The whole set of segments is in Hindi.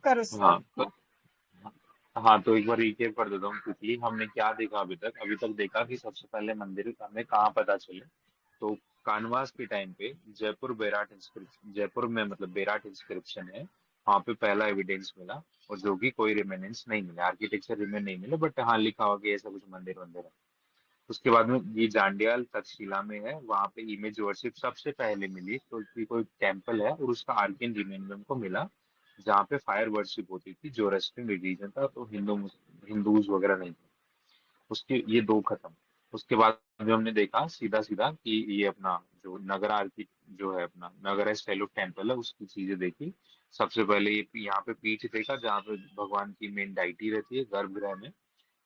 कर उसका। हाँ हाँ। हाँ, तो एक बार रिकेप कर देता हूँ क्विकली। हमने क्या देखा अभी तक देखा कि सबसे पहले मंदिर हमें कहाँ पता चले। तो कानवास के टाइम पे जयपुर में मतलब बेराट इंस्क्रिप्शन है, वहाँ पे पहला एविडेंस मिला। और जो कि कोई रिमेनेंस नहीं मिला, आर्किटेक्चर रिमेन नहीं मिले, बट हाँ लिखा हुआ कि ऐसा कुछ मंदिर वंदिर है। उसके बाद में ये जांडियाल तक्षशिला में है, वहाँ पे इमेज वर्शिप सबसे पहले मिली। तो कि कोई टेम्पल है और उसका आर्कियन रिमेन हमको मिला, जहाँ पे फायर वर्शिप होती थी। जो रेस्टिंग रिलीजन था, तो हिंदूज वगैरह नहीं थे। उसके ये दो खत्म। उसके बाद में हमने देखा सीधा सीधा कि ये अपना जो नगरा आर्की जो है, अपना नगरा स्टाइल ऑफ टेम्पल है, उसकी चीजें देखी। सबसे पहले ये यहाँ पे पीठ देखा, जहाँ पे भगवान की मेन डाइटी रहती है गर्भगृह में।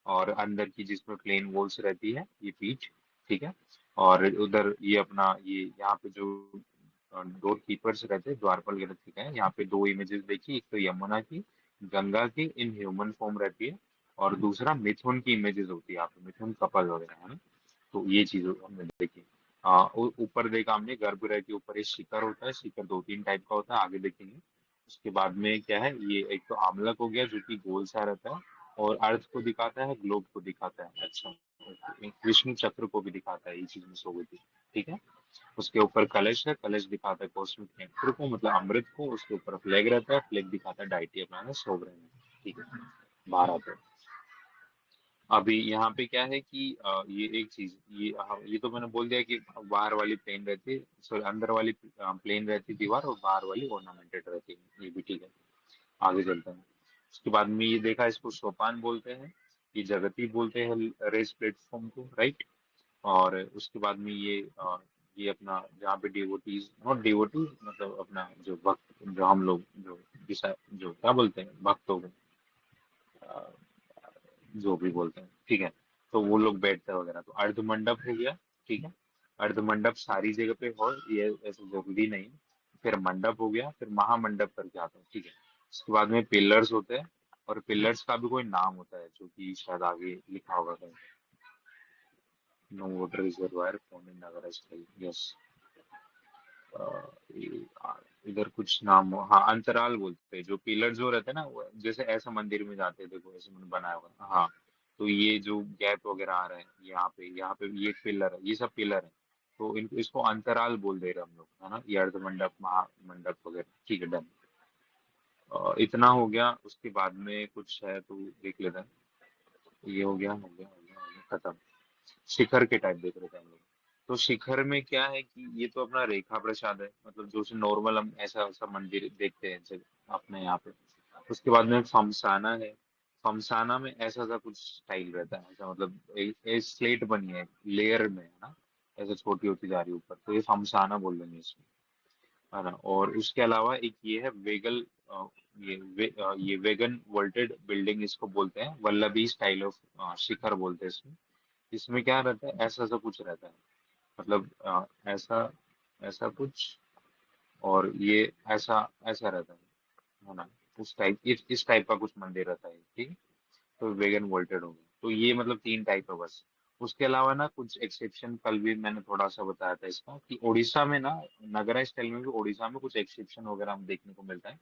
और अंदर की जिसमें प्लेन वॉल्स रहती है, ये पीठ। ठीक है। और उधर ये अपना ये यहाँ पे जो डोर कीपर्स रहते हैं, द्वारपाल वगैरह, ठीक है। यहाँ पे दो इमेजेस देखी, एक तो यमुना की, गंगा की इन ह्यूमन फॉर्म रहती है। और दूसरा मिथुन की इमेजेस होती है, यहाँ पे मिथुन कपल वगैरह है ना। तो ये चीज हमने देखी। ऊपर देखा हमने गर्भगृह के ऊपर एक शिखर होता है। शिखर दो तीन टाइप का होता है, आगे देखेंगे। उसके बाद में क्या है, ये एक तो आमलक हो गया जो कि गोल सा रहता है, और अर्थ को दिखाता है, ग्लोब को दिखाता है। अच्छा, विष्णु चक्र को भी दिखाता है, ये चीज मिस हो गई थी। ठीक है। उसके ऊपर कलश है, कलश दिखाता है कॉस्मिक नेक्टर को, मतलब अमृत को। उसके ऊपर फ्लैग रहता है, फ्लैग दिखाता है डाइटी अपना सोवरेन। ठीक है। भारत है। अभी यहाँ पे क्या है कि ये एक चीज, ये तो मैंने बोल दिया कि बाहर वाली प्लेन रहती है, सॉरी अंदर वाली प्लेन रहती है दीवार, और बाहर वाली ऑर्नामेंटेड रहती है, ये भी ठीक है। आगे चलते हैं। उसके बाद में ये देखा, इसको सोपान बोलते हैं, ये जगती बोलते हैं रेस प्लेटफॉर्म को, राइट। और उसके बाद में ये अपना जहाँ पे डिवोटीज, नॉट डिवोटीज, मतलब अपना जो भक्त, जो हम लोग जो जो क्या बोलते हैं भक्तों को, जो भी बोलते हैं, ठीक है। तो वो लोग बैठते हैं वगैरह, तो अर्ध मंडप हो गया। ठीक है। अर्ध मंडप सारी जगह पे हो, ये ऐसा जरूरी नहीं। फिर मंडप हो गया, फिर महामंडप करके आता है, ठीक है। उसके बाद में पिलर्स होते हैं, और पिलर्स का भी कोई नाम होता है जो कि शायद आगे लिखा होगा कहीं। No water reservoir found in Nagar style, yes. इधर कुछ नाम हाँ, अंतराल बोलते हैं। जो पिलर जो रहते हैं ना, वो जैसे ऐसा मंदिर में जाते हैं, देखो ऐसे मैंने बनाया होगा, हाँ। तो ये जो गैप वगैरह आ रहे हैं यहाँ पे ये एक पिलर है, ये सब पिलर है। तो इनको इसको अंतराल बोल दे रहे हैं हम लोग, है ना। ये अर्ध मंडप, महामंडप वगैरह, ठीक है, डन। इतना हो गया। उसके बाद में कुछ है तो देख लेते हैं। ये हो गया, खत्म। शिखर के टाइप देख रहे थे हम लोग। तो शिखर में क्या है कि ये तो अपना रेखा प्रसाद है, मतलब जो नॉर्मल हम ऐसा ऐसा मंदिर देखते हैं जैसे अपने यहाँ पे। उसके बाद में फमसाना है। फमसाना में ऐसा सा कुछ स्टाइल रहता है, ऐसा मतलब एक स्लेट बनी है लेयर में, है ना। ऐसे छोटी होती जा रही है ऊपर, तो ये फमसाना बोल देंगे इसमें, है ना। और उसके अलावा एक ये है वेगल, ये वेगन वोल्टेड बिल्डिंग इसको बोलते हैं, वल्लभी स्टाइल ऑफ शिखर बोलते हैं इसमें। इसमें क्या रहता है, ऐसा सा कुछ रहता है, मतलब ऐसा ऐसा कुछ, और ये ऐसा ऐसा रहता है ना। इस टाइप का कुछ मंदिर रहता है, ठीक है। तो वेगन वोल्टेड हो गया, तो ये मतलब तीन टाइप है बस। उसके अलावा ना कुछ एक्सेप्शन, कल भी मैंने थोड़ा सा बताया था इसका, कि उड़ीसा में ना, नगरा स्टाइल में भी उड़ीसा में कुछ एक्सेप्शन वगैरह हम देखने को मिलता है।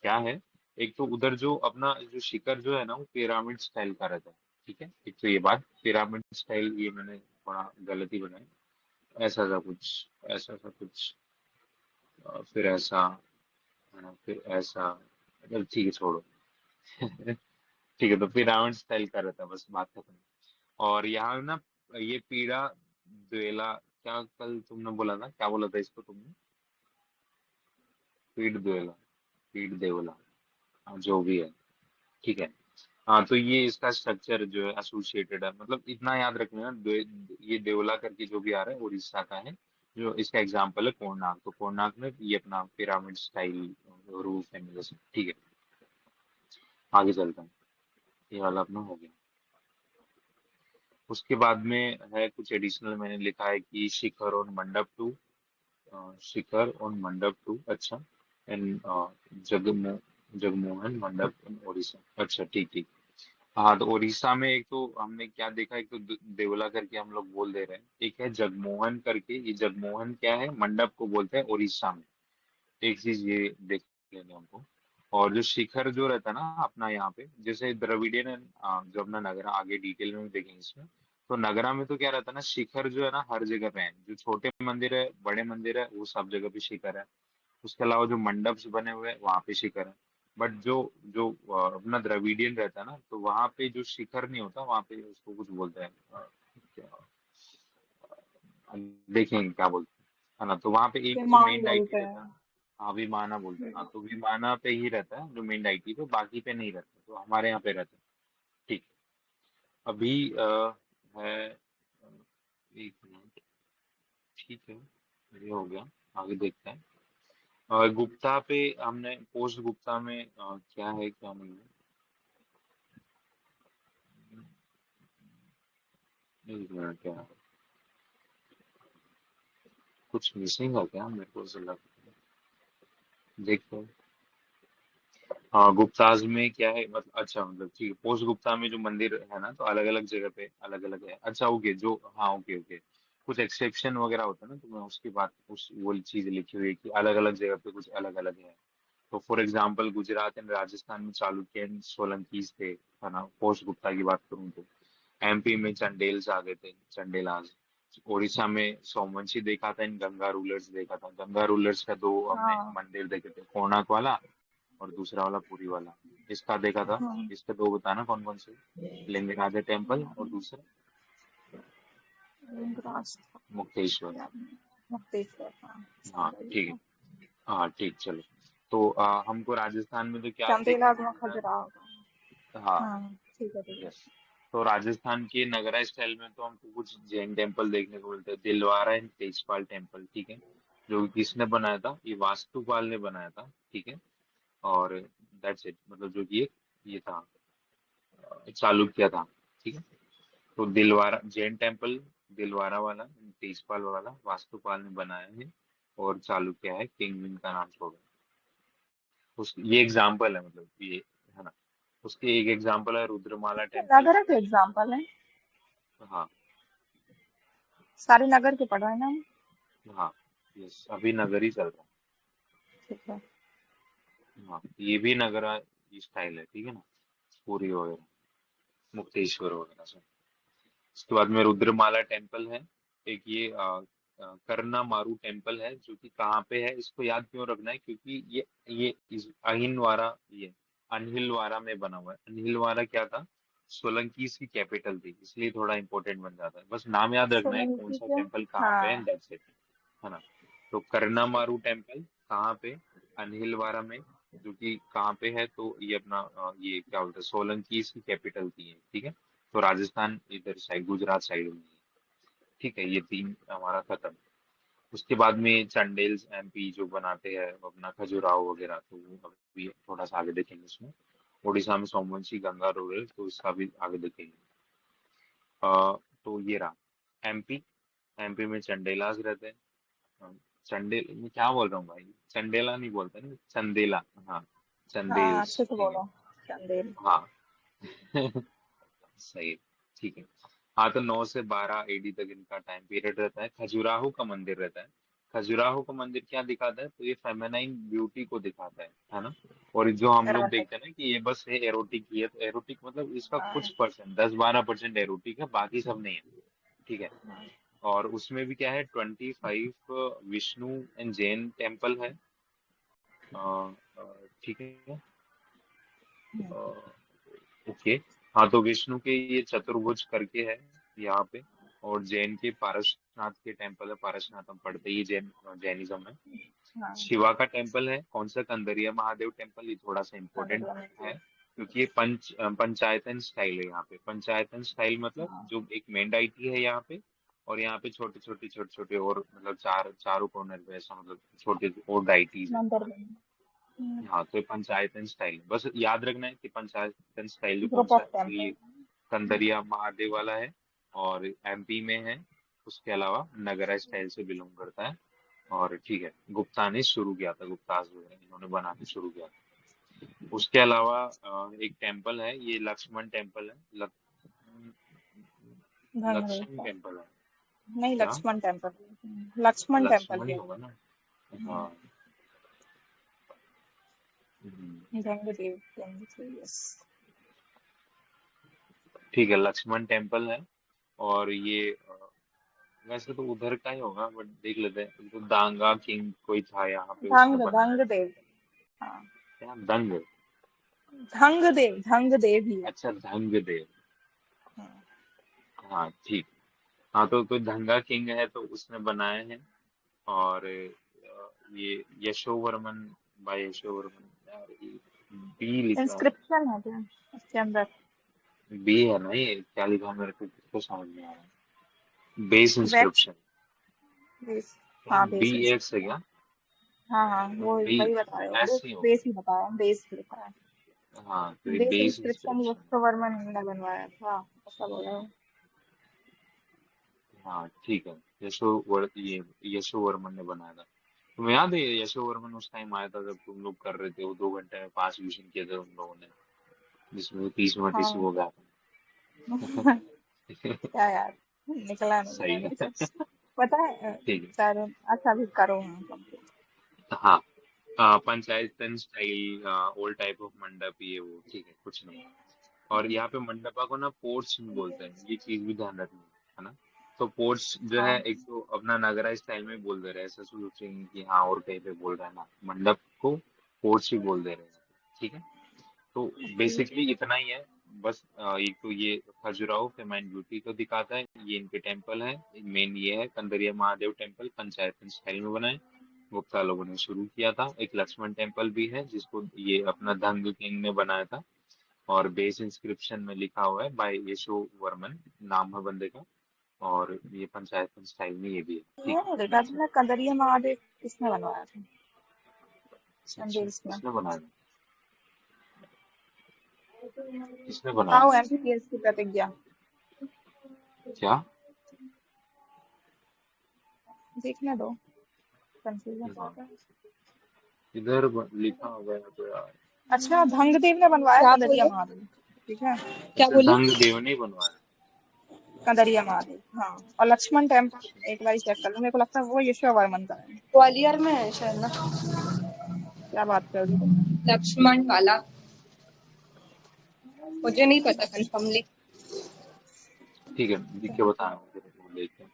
क्या है, एक तो उधर जो अपना जो शिखर जो है ना, वो पिरामिड स्टाइल का रहता है। ठीक है, एक तो ये बात पिरामिड स्टाइल, ये मैंने थोड़ा गलती बनाई। ऐसा सा कुछ, फिर ऐसा, फिर ऐसा, मतलब ठीक है, छोड़ो। ठीक है, तो पिरामिड स्टाइल का रहता है, बस बात खत्म। और यहाँ ना, ये पीड़ा द्वेला, क्या कल तुमने बोला था, क्या बोला था इसको तुमने, पीठ द्वेला, पीठ देवला, हाँ, जो भी है, ठीक है। हाँ, तो ये इसका स्ट्रक्चर जो है एसोसिएटेड है, मतलब इतना याद रखना, ये देवला करके जो भी आ रहा है उड़ीसा का है। जो इसका एग्जाम्पल है कोणार्क, तो कोणार्क में ये अपना पिरामिड स्टाइल रूफ है मेरे से, ठीक है। आगे चलता हूँ। ये वाला अपना हो गया। उसके बाद में है कुछ एडिशनल, मैंने लिखा है कि शिखर और मंडप टू, शिखर और मंडप टू, अच्छा। एंड जगमो जगमोहन मंडप इन उड़ीसा, अच्छा, ठीक ठीक। हाँ, तो उड़ीसा में एक तो हमने क्या देखा, एक तो देवला करके हम लोग बोल दे रहे हैं, एक है जगमोहन करके। ये जगमोहन क्या है, मंडप को बोलते हैं उड़ीसा में। एक चीज ये देख लेंगे हमको। और जो शिखर जो रहता है ना अपना यहाँ पे, जैसे द्रविडियन जो अपना नगरा, आगे डिटेल में देखेंगे इसमें, तो नगरा में तो क्या रहता है ना, शिखर जो है ना हर जगह पे है, जो छोटे मंदिर है बड़े मंदिर है वो सब जगह पे शिखर है। उसके अलावा जो मंडप बने हुए हैं वहां पे शिखर है। बट जो जो अपना द्रविडियन रहता है ना, तो वहां पे जो शिखर नहीं होता, वहां पे उसको कुछ बोलते हैं देखेंगे क्या बोलते हैं, है ना। तो वहां पे एक जो विमान मेन डाइटी बोलते रहता है, हैं। हाँ विमाना बोलते हैं, हाँ तो विमाना पे ही रहता है जो मेन डाइटी पे, बाकी पे नहीं रहता, तो हमारे यहाँ पे रहता है। ठीक। अभी है एक मिनट। ठीक है, ये हो गया। आगे देखते हैं। गुप्ता पे हमने पोस्ट गुप्ता में क्या है क्या नहीं है। एक मिनट, क्या है? कुछ मिसिंग है क्या, मेरे को ऐसा लग, देखते हैं। हाँ गुप्ताज में क्या है, मतलब अच्छा, मतलब ठीक है, पोस्ट गुप्ता में जो मंदिर है ना, तो अलग अलग जगह पे अलग अलग है। अच्छा ओके, जो हाँ ओके ओके, कुछ एक्सेप्शन वगैरह होता है ना, तो मैं उसकी बात, उस वो चीज लिखी हुई है कि अलग अलग जगह पे कुछ अलग अलग है। तो for example Gujarat and Rajasthan में चालुक्य एंड सोलंकीज थे, है ना, पोस्ट गुप्ता की बात करूँ तो। एमपी में चंडेल्स आ गए थे, चंडेलाज। उड़ीसा में सोमवंशी देखा था, इन गंगा रूलर्स देखा था। गंगा रूलर्स का दो हमने हाँ। मंदिर देखे थे, कोणार्क वाला और दूसरा वाला पुरी वाला। इसका देखा था। हाँ। इसके दो बताना कौन कौन से, लिंगराज टेम्पल और दूसरा रास्ता मुक्तेश्वर। याद नहीं। मुक्तेश्वर, हाँ हाँ शायद वही ठीक है। था। हाँ ठीक, चलो। तो हमको राजस्थान में तो क्या देखने चंदेलाज को में मिलता खजुराहो। है, हाँ हाँ ठीक है ठीक है। यस। तो राजस्थान के नगरा स्टाइल में तो हमको कुछ जैन टेम्पल देखने को मिलते हैं, दिलवारा एंड तेजपाल टेम्पल, ठीक है। जो किसने बनाया था, ये वास्तुपाल ने बनाया था, ठीक है। और दैट्स इट, मतलब जो कि ये था, चालुक्य था, ठीक है। तो दिलवारा जैन टेम्पल, दिलवारा वाला, तेजपाल वाला वास्तुपाल ने बनाया है, और चालुक्य है किंग का नाम छोड़ा। उस ये एग्जाम्पल है, मतलब ये, है ना। उसके एक एग्जाम्पल है रुद्रमाला ये टेम्पल। नगर के एग्जाम्पल है। हाँ सारे नगर के पढ़ रहे हैं ना हम? हाँ यस, अभी नगर ही चल रहा ठीक है। है। हाँ ये भी नगरा स्टाइल है, ठीक है ना, पूरी वगैरह, मुक्तेश्वर वगैरह सब। उसके बाद में रुद्रमाला टेम्पल है। एक ये करना मारू टेम्पल है, जो कि कहाँ पे है, इसको याद क्यों रखना है, क्योंकि ये अहिनवारा, ये अनहिलवारा में बना हुआ है। अनहिलवारा क्या था, सोलंकी की कैपिटल थी, इसलिए थोड़ा इंपॉर्टेंट बन जाता है। बस नाम याद रखना है कौन सोलंकी सा के। टेम्पल कहाँ पे है, हाँ। दैट्स इट, है ना। तो करना मारू टेम्पल कहाँ पे, अनहिलवारा में, जो कि कहाँ पे है, तो ये अपना ये क्या बोलते हैं, सोलंकी की कैपिटल थी ये, ठीक है। तो राजस्थान इधर साइड, गुजरात साइड में है। ठीक है, ये तीन हमारा खत्म। उसके बाद में चंडेल्स एमपी जो बनाते हैं वो अपना खजुराहो वगैरह, तो वो अभी थोड़ा सा आगे देखेंगे उसमें। उड़ीसा में सोमवंशी गंगा रूरल, तो इसका भी आगे देखेंगे। तो ये रहा एमपी। एमपी में चंडेलास रहते हैं। चंडेल, मैं क्या बोल रहा हूँ भाई, चंडेला नहीं बोलते ना, चंदेला। हाँ हाँ चंदेल्स, अच्छे से ठीक है। बोलो। चंदेल। हाँ सही है, ठीक है। हाँ तो 9 से 12 एडी तक इनका टाइम पीरियड रहता है। खजुराहो का मंदिर रहता है। खजुराहो का मंदिर क्या दिखाता है, तो ये फेमेनाइन ब्यूटी को दिखाता है ना। और जो हम लोग एरोटिक। देखते हैं ना कि ये बस है एरोटिक, ये तो एरोटिक मतलब इसका हाँ। कुछ परसेंट, 10-12% एरोटिक है, बाकी सब नहीं है, ठीक है। और उसमें भी क्या है, 25 विष्णु एंड जैन टेम्पल है। ठीक है। ओके। हाँ तो विष्णु के ये चतुर्भुज करके है यहाँ पे। और जैन के पारसनाथ के टेम्पल है, पारसनाथ हम पढ़ते ही जैन, जैनिज्म में। हाँ। शिवा का टेम्पल है कौन सा, कंदरिया महादेव टेम्पल, ये थोड़ा सा इम्पोर्टेंट कंदरिया में। है, क्योंकि ये पंचायतन स्टाइल है यहाँ पे। पंचायतन स्टाइल मतलब हाँ। जो एक मेन डाइटी है यहाँ पे, और यहाँ पे छोटे छोटे और मतलब चारों कॉर्नर पे ऐसा, मतलब छोटे और डाइटीज है। मंदिर में। हाँ तो ये पंचायतन स्टाइल, बस याद रखना है कि पंचायतन स्टाइल कौन ग्रुप सा ऑफ है, तो ये टेम्पल। कंदरिया महादेव वाला है, और एमपी में है। उसके अलावा नगरा स्टाइल से बिलोंग करता है। और ठीक है, गुप्ता ने शुरू किया था, गुप्ताज जो है इन्होंने बना के शुरू किया था। उसके अलावा एक टेम्पल है, ये लक्ष्मण टेम्पल है, लक्ष्मण भंगरेश्वर। टेम्पल है नहीं, क्या, लक्ष्मण टेम्पल। लक्ष्मण टेम्पल लक्ष्मण ही के होगा लिए। ना। हाँ धंगदेव धंगदेव, यस। ठीक है, लक्ष्मण टेम्पल है। और ये वैसे तो उधर का ही होगा, बट देख लेते हैं। तो दांगा किंग कोई था यहाँ पे, उसने बनाया था। धंगदेव, हाँ। क्या दंग? धंगदेव ही है। अच्छा, धंग देव। हाँ। हाँ ठीक। हाँ तो कोई दंगा किंग है तो उसने बनाए हैं। और ये यशोवर्मन, बाय यशोवर्मन। यार ये बी लिख रहा है। इंस्क्रिप्शन है क्या उसके अंदर? बी है ना, ये क्या लिखा मेरे को कुछ समझ नहीं आ रहा। Base wax, inscription. बेस, हाँ बी बेस एक्स है इंस्क्रिप्शन। क्या? हाँ हाँ, वो बी वही बताया, वो एस नहीं होगा। बेस ही बताया, बेस लिखा है। हाँ तो ये base base inscription inscription. Yashovarman ने बनवाया था, ऐसा बोला है। हाँ ठीक है। ये यशोवर्मन ने बनाया था। तुम्हें याद है ये यशोवर्मन उस टाइम आया था जब तुम लोग कर रहे थे वो 2 घंटे में 5 मिशन किए थे उन लोगों ने, जिसमें 30 मिनट इशू हाँ। हो गया था। क्या यार, निकला नहीं सही मेरे है। से। पता है ठीक है। चलो, अच्छा भी करो हाँ complete। हाँ पंचायतन स्टाइल ओल्ड टाइप ऑफ मंडप, ये वो ठीक है, कुछ नहीं। और यहाँ पे मंडपा को ना पोर्च भी बोलते हैं, ये चीज भी ध्यान रखनी है ना। तो पोर्च जो है, हाँ एक तो अपना नगरा स्टाइल में बोल दे रहे हैं, ऐसा सोचेंगे कि हाँ और कहीं पे बोल रहे हैं ना, मंडप को पोर्च ही बोल दे रहे हैं। ठीक है। तो ओके। बेसिकली इतना ही है। बस एक तो ये खजुराहो फेमाइन ब्यूटी को दिखाता है, ये इनके टेम्पल है। मेन ये है कंदरिया महादेव टेम्पल, पंचायतन स्टाइल में बनाए, गुप्ता लोगों ने शुरू किया था। एक लक्ष्मण टेम्पल भी है जिसको ये अपना धंग किंग ने बनाया था। और बेस इंस्क्रिप्शन में लिखा हुआ है बाय यशो वर्मन, नाम है बंदे का। और ये पंचायतन स्टाइल में ये भी है। ठीक ये नहीं है, देखा that's it। तुमने, कंदरिया महादेव किसने बनवाया था? अच्छा, चंदेल में। किसने बनाया? किसने बनाया? बताओ, एमपीएस की प्रतिज्ञा। क्या? देखने दो, कंफ्यूजन हाँ, होता है। लिखा हुआ है तो यार। अच्छा, धंगदेव ने बनवाया क्या कंदरिया बोले? महादेव। ठीक है। क्या अच्छा, बोले? धंग देव ने बनवाया। कंदरिया महादेव, हाँ। और लक्ष्मण टेम्पल एक बार चेक कर लो, मेरे को लगता है वो यशोवर्मन वर्मन का है। ग्वालियर में है शायद ना, क्या बात कर रही तुम? लक्ष्मण वाला। मुझे नहीं पता कंफर्मली। ठीक है, लिख के बताया मुझे, वो लेके।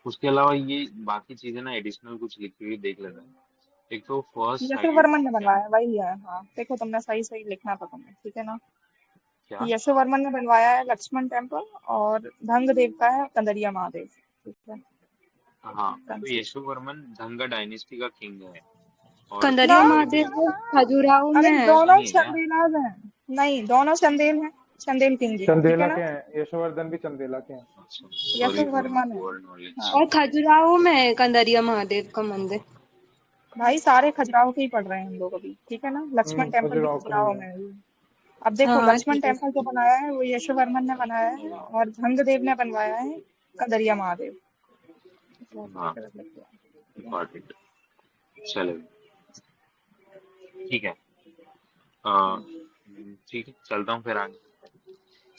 उसके अलावा ये बाकी चीजें ना एडिशनल कुछ लिखी हुई देख लेना। एक तो फर्स्ट यशोवर्मन साइटेड वर्मन ने टेम्प बनवाया, वही है, हाँ देखो तुमने सही सही लिखना था तुम्हें, ठीक है ना। क्या? यशोवर्मन वर्मन ने बनवाया है लक्ष्मण टेम्पल, और धंगदेव का है कंदरिया महादेव। ठीक है। हाँ तो कंफ्यूज। यशोवर्मन धंग डायनेस्टी का किंग है। और कंदरिया ना महादेव धंगदेव वो खजुराहो अरे में है। दोनों नहीं है क्या? चंदेलाज हैं। नहीं, दोनों चंदेल हैं। चंदेल किंग जी, ठीक है चंदेला ना। के हैं, यशोवर्धन भी चंदेला के हैं। अच्छा, सॉरी फॉर यशोवर्मन है। Poor knowledge. हाँ। और खजुराहो में है कंदरिया महादेव का मंदिर। भाई सारे खजुराहो के ही पढ़ रहे हैं हम लोग अभी, ठीक है ना। लक्ष्मण टेम्पल भी खजुराहो का ही खजुराहो है। में है। अब देखो, हाँ लक्ष्मण ठीक है। टेम्पल जो बनाया है वो यशोवर्मन ने बनाया है, और धंगदेव ने बनवाया है कंदरिया महादेव। हाँ, इम्पोर्टेंट। चलो ठीक है। ठीक है, चलता हूँ फिर आगे।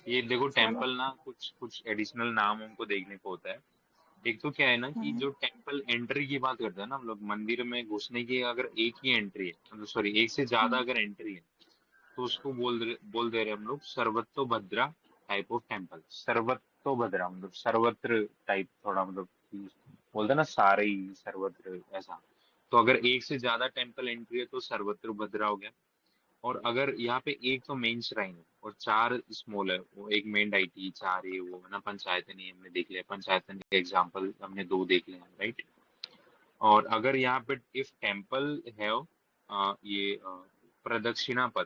ये देखो चलो। टेम्पल ना कुछ कुछ एडिशनल नाम हमको देखने को होता है। एक तो क्या है ना कि हम्म। जो टेम्पल एंट्री की बात करते हैं ना हम लोग, मंदिर में घुसने की अगर एक ही एंट्री है, मतलब सॉरी एक से ज्यादा अगर एंट्री है, तो उसको बोल दे रहे हैं हम लोग सर्वतोभद्रा टाइप ऑफ टेम्पल। सर्वतोभद्रा मतलब सर्वत्र टाइप, थोड़ा मतलब बोलते हैं ना सारे ही सर्वत्र ऐसा। तो अगर एक से ज्यादा टेम्पल एंट्री है तो सर्वत्र भद्रा हो गया। और अगर यहाँ पे एक तो मेन श्राइन है और 4 स्मॉल है, वो एक मेन डाइटी, 4 ये वो है ना, पंचायतन ही हमने देख लिया, पंचायतन के एग्जाम्पल हमने 2 देख लिया, राइट। और अगर यहाँ पे इफ टेम्पल है ये प्रदक्षिणा पथ,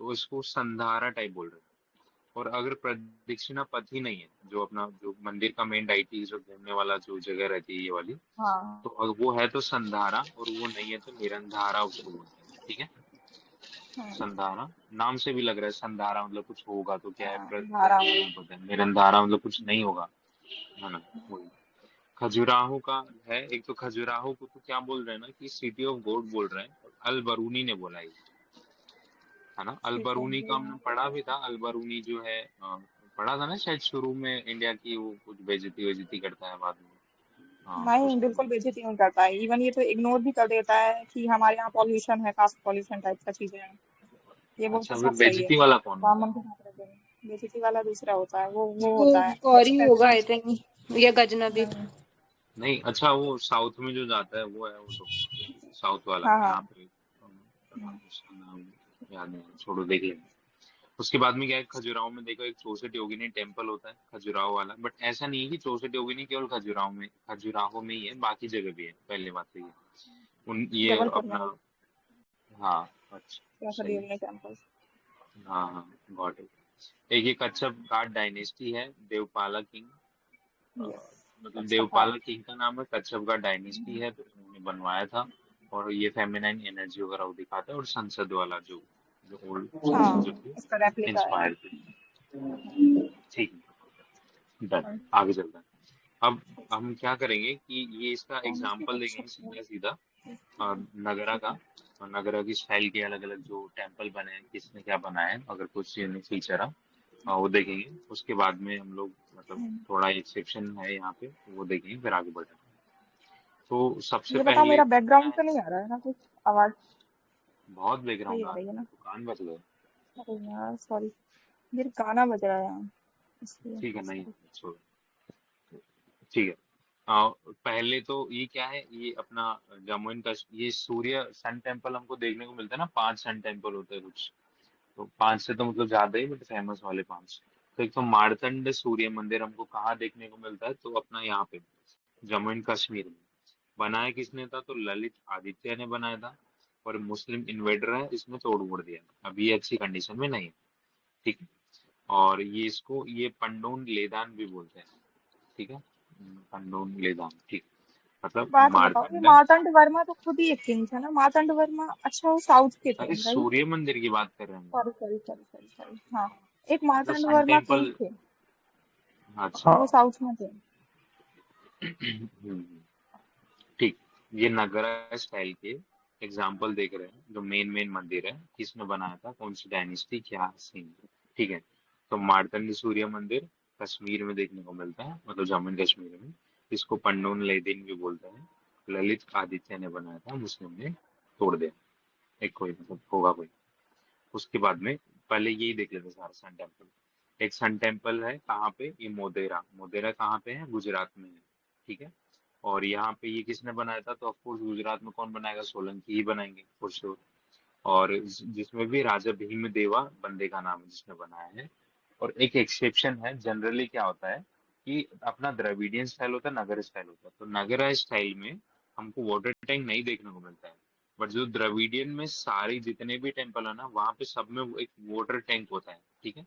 तो इसको संधारा टाइप बोल रहे हैं। और अगर प्रदक्षिणा पथ ही नहीं है, जो अपना जो मंदिर का मेन डाइटी जो घूमने वाला जो जगह रहती है ये वाली, हाँ। तो अगर वो है तो संधारा, और वो नहीं है तो निरंधारा उसको बोलते हैं। ठीक है। हम्म। संधारा नाम से भी लग रहा है, संधारा मतलब कुछ होगा तो क्या है, हाँ, धारा। प्रदक्षिणा पथ है, निरंधारा मतलब कुछ नहीं होगा, है ना। वही खजुराहो का है। एक तो खजुराहो को तो क्या बोल रहे हैं ना कि सिटी ऑफ गॉड बोल रहे हैं, और अल बरूनी ने बोला है ना। अल ठीक है। बरूनी का हमने पढ़ा भी था। अल बरूनी जो है पढ़ा था ना शायद शुरू में, इंडिया की वो कुछ बेइज्जती वेज्जती करता है बाद में। हाँ नहीं, उसके बिल्कुल लिए। बेइज्जती नहीं करता है। इवन ये तो इग्नोर भी कर देता है कि हमारे यहाँ पॉल्यूशन है, कास्ट पॉल्यूशन टाइप का चीजें हैं। ये बोलते अच्छा, सब फिर सही है, बेइज्जती वाला कौन होता है? ब्राह्मण के साथ रहते हैं। बेइज्जती वाला दूसरा होता है, वो वो होता है और ही एक्सपेक्ट। होगा आई थिंक, या गजनबी। नहीं। नहीं, अच्छा वो साउथ में जो जाता है वो है, वो तो साउथ वाला हाँ हाँ। यहाँ पे उसका नाम याद नहीं है, छोड़ो देख लेंगे। उसके बाद में क्या है, खजुराहो में देखो एक चौसठ योगिनी टेम्पल होता है, खजुराहो वाला। बट ऐसा नहीं है कि चौसठ योगिनी केवल खजुराहो में ही है, बाकी जगह भी है। पहले बात तो ये ये जबलपुर में अपना। है हाँ, अच्छा, कैसा सही है। Divinity temple. हाँ हाँ, गॉट इट। एक ये कच्छप घाट डायनेस्टी है, देवपाला किंग। यस। मतलब अच्छा था। देवपाल किंग का नाम है, कच्छप का डायनेस्टी है, तो उन्होंने बनवाया था। और ये फेमिनाइन एनर्जी वगैरह वो दिखाता है, और संसद वाला जो जो ओल्ड हाँ, संसद जो थी, उसका रेप्लिका है। इंस्पायर थी। ठीक है, डन। और आगे चलता है। अब हम क्या करेंगे कि ये इसका कौन सी एग्जाम्पल कक्षा देखेंगे में? सीधा सीधा। और नगरा का, और नगरा की स्टाइल के अलग अलग जो टेम्पल बने हैं, किसने क्या बनाया है, अगर कुछ यूनिक फीचर है, वो देखेंगे। उसके बाद में हम लोग मतलब थोड़ा एक्सेप्शन है यहाँ पे, वो देखेंगे, फिर आगे बढ़ेंगे। तो सबसे ये बताओ, पहले मेरा क्या बैकग्राउंड है, तो नहीं आ रहा है ना कुछ आवाज? बहुत सही बैकग्राउंड आ आ रही रहा है है, ना? तो कान बच गए। अरे यार सॉरी, मेरे गाना बज रहा है यहाँ, इसलिए। ठीक है, नहीं छोड़ो, ठीक है। पहले तो ये क्या है, ये अपना जम्मू एंड कश्मीर, ये सूर्य सन टेम्पल हमको देखने को मिलता है ना, 5 सन टेम्पल होते हैं कुछ। तो 5 से तो मतलब ज्यादा ही, बट फेमस वाले 5। तो एक तो मार्तंड सूर्य मंदिर हमको कहाँ देखने को मिलता है, तो अपना यहाँ पे जम्मू एंड कश्मीर में। बनाया किसने था, तो ललित आदित्य ने बनाया था। और मुस्लिम इन्वेडर है, इसने तोड़ फोड़ दिया, अभी ये अच्छी कंडीशन में नहीं है। ठीक है। और ये इसको ये पंडोन लेदान भी बोलते हैं। ठीक है, पंडोन लेदान, ठीक। एक मतलब बात बताओ, ये मार्तंड है। मार्तंड वर्मा तो खुद ही एक किंग था ना, मार्तंड वर्मा। अच्छा, वो साउथ के थे, अरे राइट? सूर्य मंदिर की बात कर रहे हैं हम। Sorry sorry sorry sorry sorry, हाँ। एक मतलब मार्तंड सन वर्मा किंग टेम्पल। थे, अच्छा। वो हाँ। साउथ में थे। हम्म, ठीक। ये नगरा स्टाइल के एग्जाम्पल देख रहे हैं, जो मेन मेन मंदिर है, किसने बनाया था, कौन सी डायनेस्टी, क्या सीन। ठीक है। तो मार्तंड सूर्य मंदिर कश्मीर में देखने को मिलता है, मतलब जम्मू एंड कश्मीर में। इसको पंडोन लेदिन भी बोलते हैं। ललित आदित्य ने बनाया था, मुस्लिम ने तोड़ दिया। एक कोई मतलब होगा कोई। उसके बाद में पहले यही देख लेते हैं सारा सन टेम्पल। एक सन टेम्पल है कहाँ पे, ये मोदेरा। मोदेरा कहाँ पे है, गुजरात में है। ठीक है। और यहाँ पे ये किसने बनाया था, तो ऑफकोर्स गुजरात में कौन बनाएगा, सोलंकी ही बनाएंगे फॉर श्योर। और जिसमें भी राजा भीम देवा बंदे का नाम है जिसने बनाया है। और एक एक्सेप्शन है, जनरली क्या होता है कि अपना द्रविडियन स्टाइल होता है, नगर स्टाइल होता है। तो नगरा स्टाइल में हमको वाटर टैंक नहीं देखने को मिलता है। बट जो द्रविडियन में सारे जितने भी टेम्पल है ना, वहाँ पे सब में वो एक वाटर टैंक होता है। ठीक है।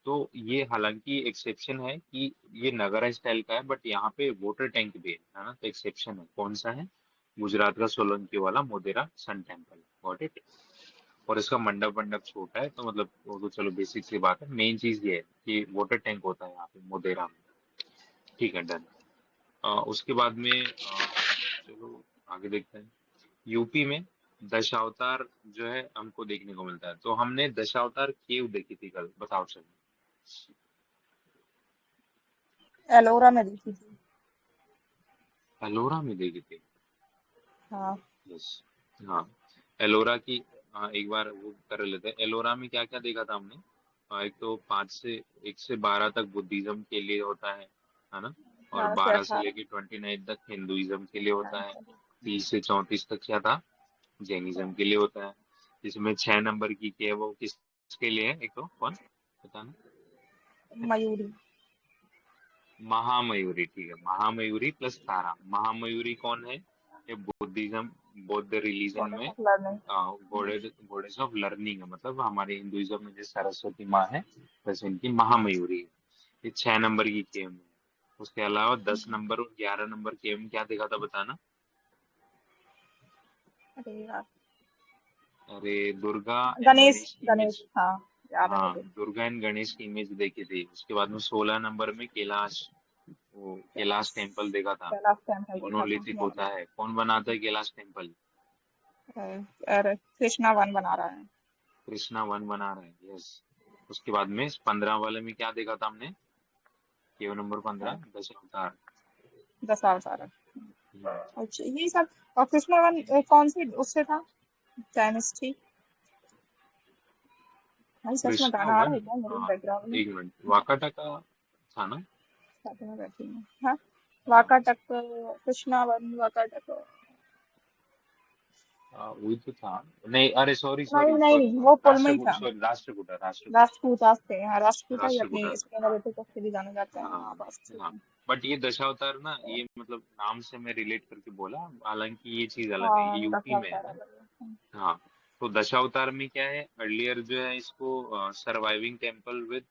तो ये हालांकि एक्सेप्शन है कि ये नगरा स्टाइल का है, बट यहाँ पे वाटर टैंक भी है ना, तो एक्सेप्शन है। कौन सा है, गुजरात का सोलंकी वाला मोदेरा सन टेम्पल। Got it. और इसका मंडप मंडप छोटा है, तो मतलब वो तो चलो बेसिक सी बात है। मेन चीज ये है कि वाटर टैंक होता है यहाँ पे मोदेरा में। ठीक है, डन। उसके बाद में चलो आगे देखते हैं। यूपी में दशावतार जो है हमको देखने को मिलता है। तो हमने दशावतार केव देखी थी कल, बताओ चलो। एलोरा में देखी थी। एलोरा में देखी थी। हाँ। यस। हाँ, एलोरा की। हाँ, एक बार वो कर लेते हैं, एलोरा में क्या क्या देखा था हमने। एक तो 1 से 12 तक बुद्धिज्म के लिए होता है ना। और 12 से 12 से 18। लेके 29 तक हिंदुइज्म के लिए होता है। 19। 30 से 34 तक क्या था, जैनिज्म के लिए होता है। इसमें 6 नंबर की है, वो किसके लिए है, एक तो कौन, बताना। मयूरी। महामयूरी, ठीक है, महामयूरी प्लस तारा। महामयूरी कौन है, ये बुद्धिज्म, बौद्ध रिलीजन गॉडेस में of learning. Goddess of learning है। मतलब हमारे हिंदुइज्म में जैसे सरस्वती माँ है, वैसे इनकी महामयूरी है। ये 6 नंबर की केम है। उसके अलावा 10 नंबर और 11 नंबर केम में क्या देखा था, बताना। अरे यार, अरे दुर्गा एंड गणेश गणेश की गणेश, इमेज। हाँ, याद है हाँ, मुझे। दुर्गा एंड गणेश की इमेज देखी थी। उसके बाद में 16 नंबर में कैलाश, वो कैलाश टेम्पल देखा था। कैलाश टेम्पल देखा था, मोनोलिथिक मोनो। होता है, कौन बनाता है कैलाश टेम्पल, अरे कृष्णा वन बना रहा है। कृष्णा वन बना रहा है, यस। उसके बाद में 15 वाले में क्या देखा था हमने, केव नंबर 15 दशावतार। दशावतार। हम्म, अच्छा ये सब। और कृष्णवन कौन सी उससे था? केमिस्ट्री। भाई सच में कृष्णा गाना आ रहा वन। है क्या मेरे हाँ, बैकग्राउंड में? एक मिनट, वाकाटा का था ना? साथ में बैठी हूँ। हाँ। वाकाटक। कृष्णावन वाकाटक। वही तो था। नहीं, अरे सॉरी नहीं सॉरी नहीं सॉरी नहीं, सॉरी, वो पुल में ही राष्ट्रकूट, था। सॉरी राष्ट्रकूटा, राष्ट्रकूटा। राष्ट्रकूट थे, हाँ राष्ट्रकूट ही राष्ट्रकूटा अपनी था। इसके नरेटिव के लिए जाने जाते हैं, हाँ हाँ बस ठीक हाँ। है। बट ये दशावतार ना, ये मतलब नाम से मैं रिलेट करके बोला, हालांकि ये चीज अलग है, ये हाँ यूपी में है दशावतार ना। अलग है। हाँ। तो दशावतार में क्या है, अर्लियर जो है इसको surviving temple with,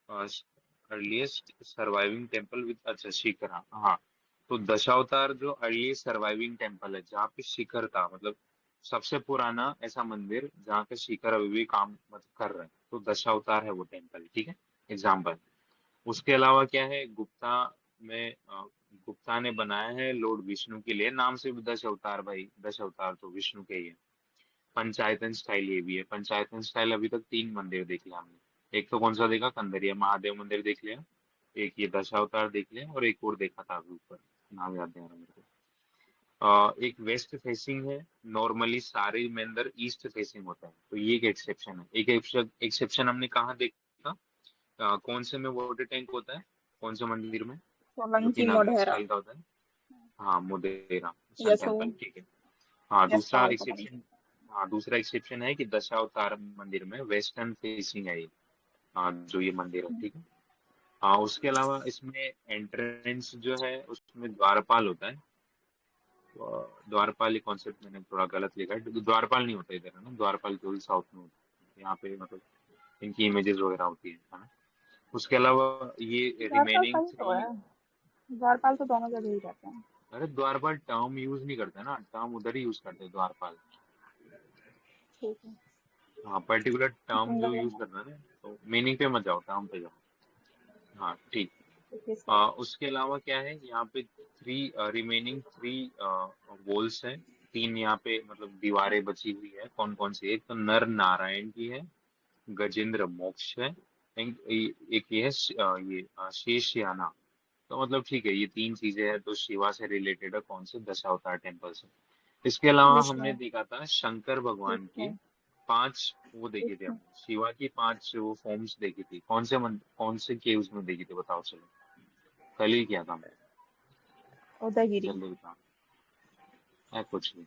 earliest surviving temple with, अच्छा शिखर, हाँ हाँ। तो दशावतार जो अर्लीस्ट सर्वाइविंग टेम्पल है, जहाँ पे शिखर था, मतलब सबसे पुराना ऐसा मंदिर जहाँ पे शिखर अभी भी काम मतलब कर रहे हैं, तो दशावतार है वो टेम्पल, ठीक है। एग्जाम्पल। उसके अलावा क्या है, में गुप्ता ने बनाया है लॉर्ड विष्णु के लिए, नाम से भी दश अवतार, भाई दश अवतार तो विष्णु के ही है। पंचायतन स्टाइल ये भी है, पंचायतन स्टाइल अभी तक 3 मंदिर देख लिया हमने। एक तो कौन सा देखा, कंदरिया महादेव मंदिर देख लिया, एक ये दशावतार देख लिया, और एक और देखा था अभी ऊपर, नाम याद नहीं आ रहा मेरे को। एक वेस्ट फेसिंग है। नॉर्मली सारे मंदिर ईस्ट फेसिंग होता है, तो ये एक एक्सेप्शन है। एक एक्सेप्शन हमने कहाँ देखा, कौन से में वाटर टैंक होता है, कौन से मंदिर में, जो कि सोलंकी नगर मोढेरा। स्टाइल का होता है। हाँ, मोदेरा सन यसो। टेम्पल, ठीक है। हाँ, दूसरा यशपाल पता नहीं। एक्सेप्शन। हाँ, दूसरा एक्सेप्शन है कि दशावतार मंदिर में वेस्टर्न फेसिंग है ये। हाँ, जो ये मंदिर है, ठीक है। हाँ, उसके अलावा इसमें एंट्रेंस जो है उसमें द्वारपाल होता है। द्वारपाल ये कॉन्सेप्ट मैंने थोड़ा गलत लिखा है, क्योंकि द्वारपाल नहीं होता इधर, है ना, द्वारपाल केवल साउथ में होता है, यहाँ पे मतलब इनकी इमेजेस वगैरह होती है ना। उसके अलावा ये द्वारपाल रिमेनिंग सही तो 3। है। द्वारपाल तो दोनों जगह ही रहते हैं। अरे द्वारपाल टर्म यूज नहीं करते ना, टर्म उधर ही यूज करते हैं द्वारपाल। ठीक है। हाँ, पर्टिकुलर टर्म तुम जो यूज लोग। करना है ना, तो मीनिंग पे मत जाओ, टर्म पे जाओ। हाँ, ठीक। ठीक है सर। उसके अलावा क्या है, यहाँ पे रिमेनिंग 3 वॉल्स हैं। 3 यहाँ पे मतलब दीवारें बची हुई है, कौन कौन सी, एक तो नर नारायण की है, गजेंद्र मोक्ष है, एक ये है शेष याना। तो मतलब ठीक है, ये 3 चीजें हैं तो शिवा से रिलेटेड है, कौन से दशावतार टेम्पल से। इसके अलावा हमने विष्णु। देखा था शंकर ठीक भगवान की है। 5, वो ठीक देखी थी है। हमने, शिवा की 5 वो फॉर्म्स देखी थी, कौन से केव्स में देखी थी, बताओ चलो। कल ही किया था हमने। उदयगिरी। जल्दी बताओ। कुछ नहीं।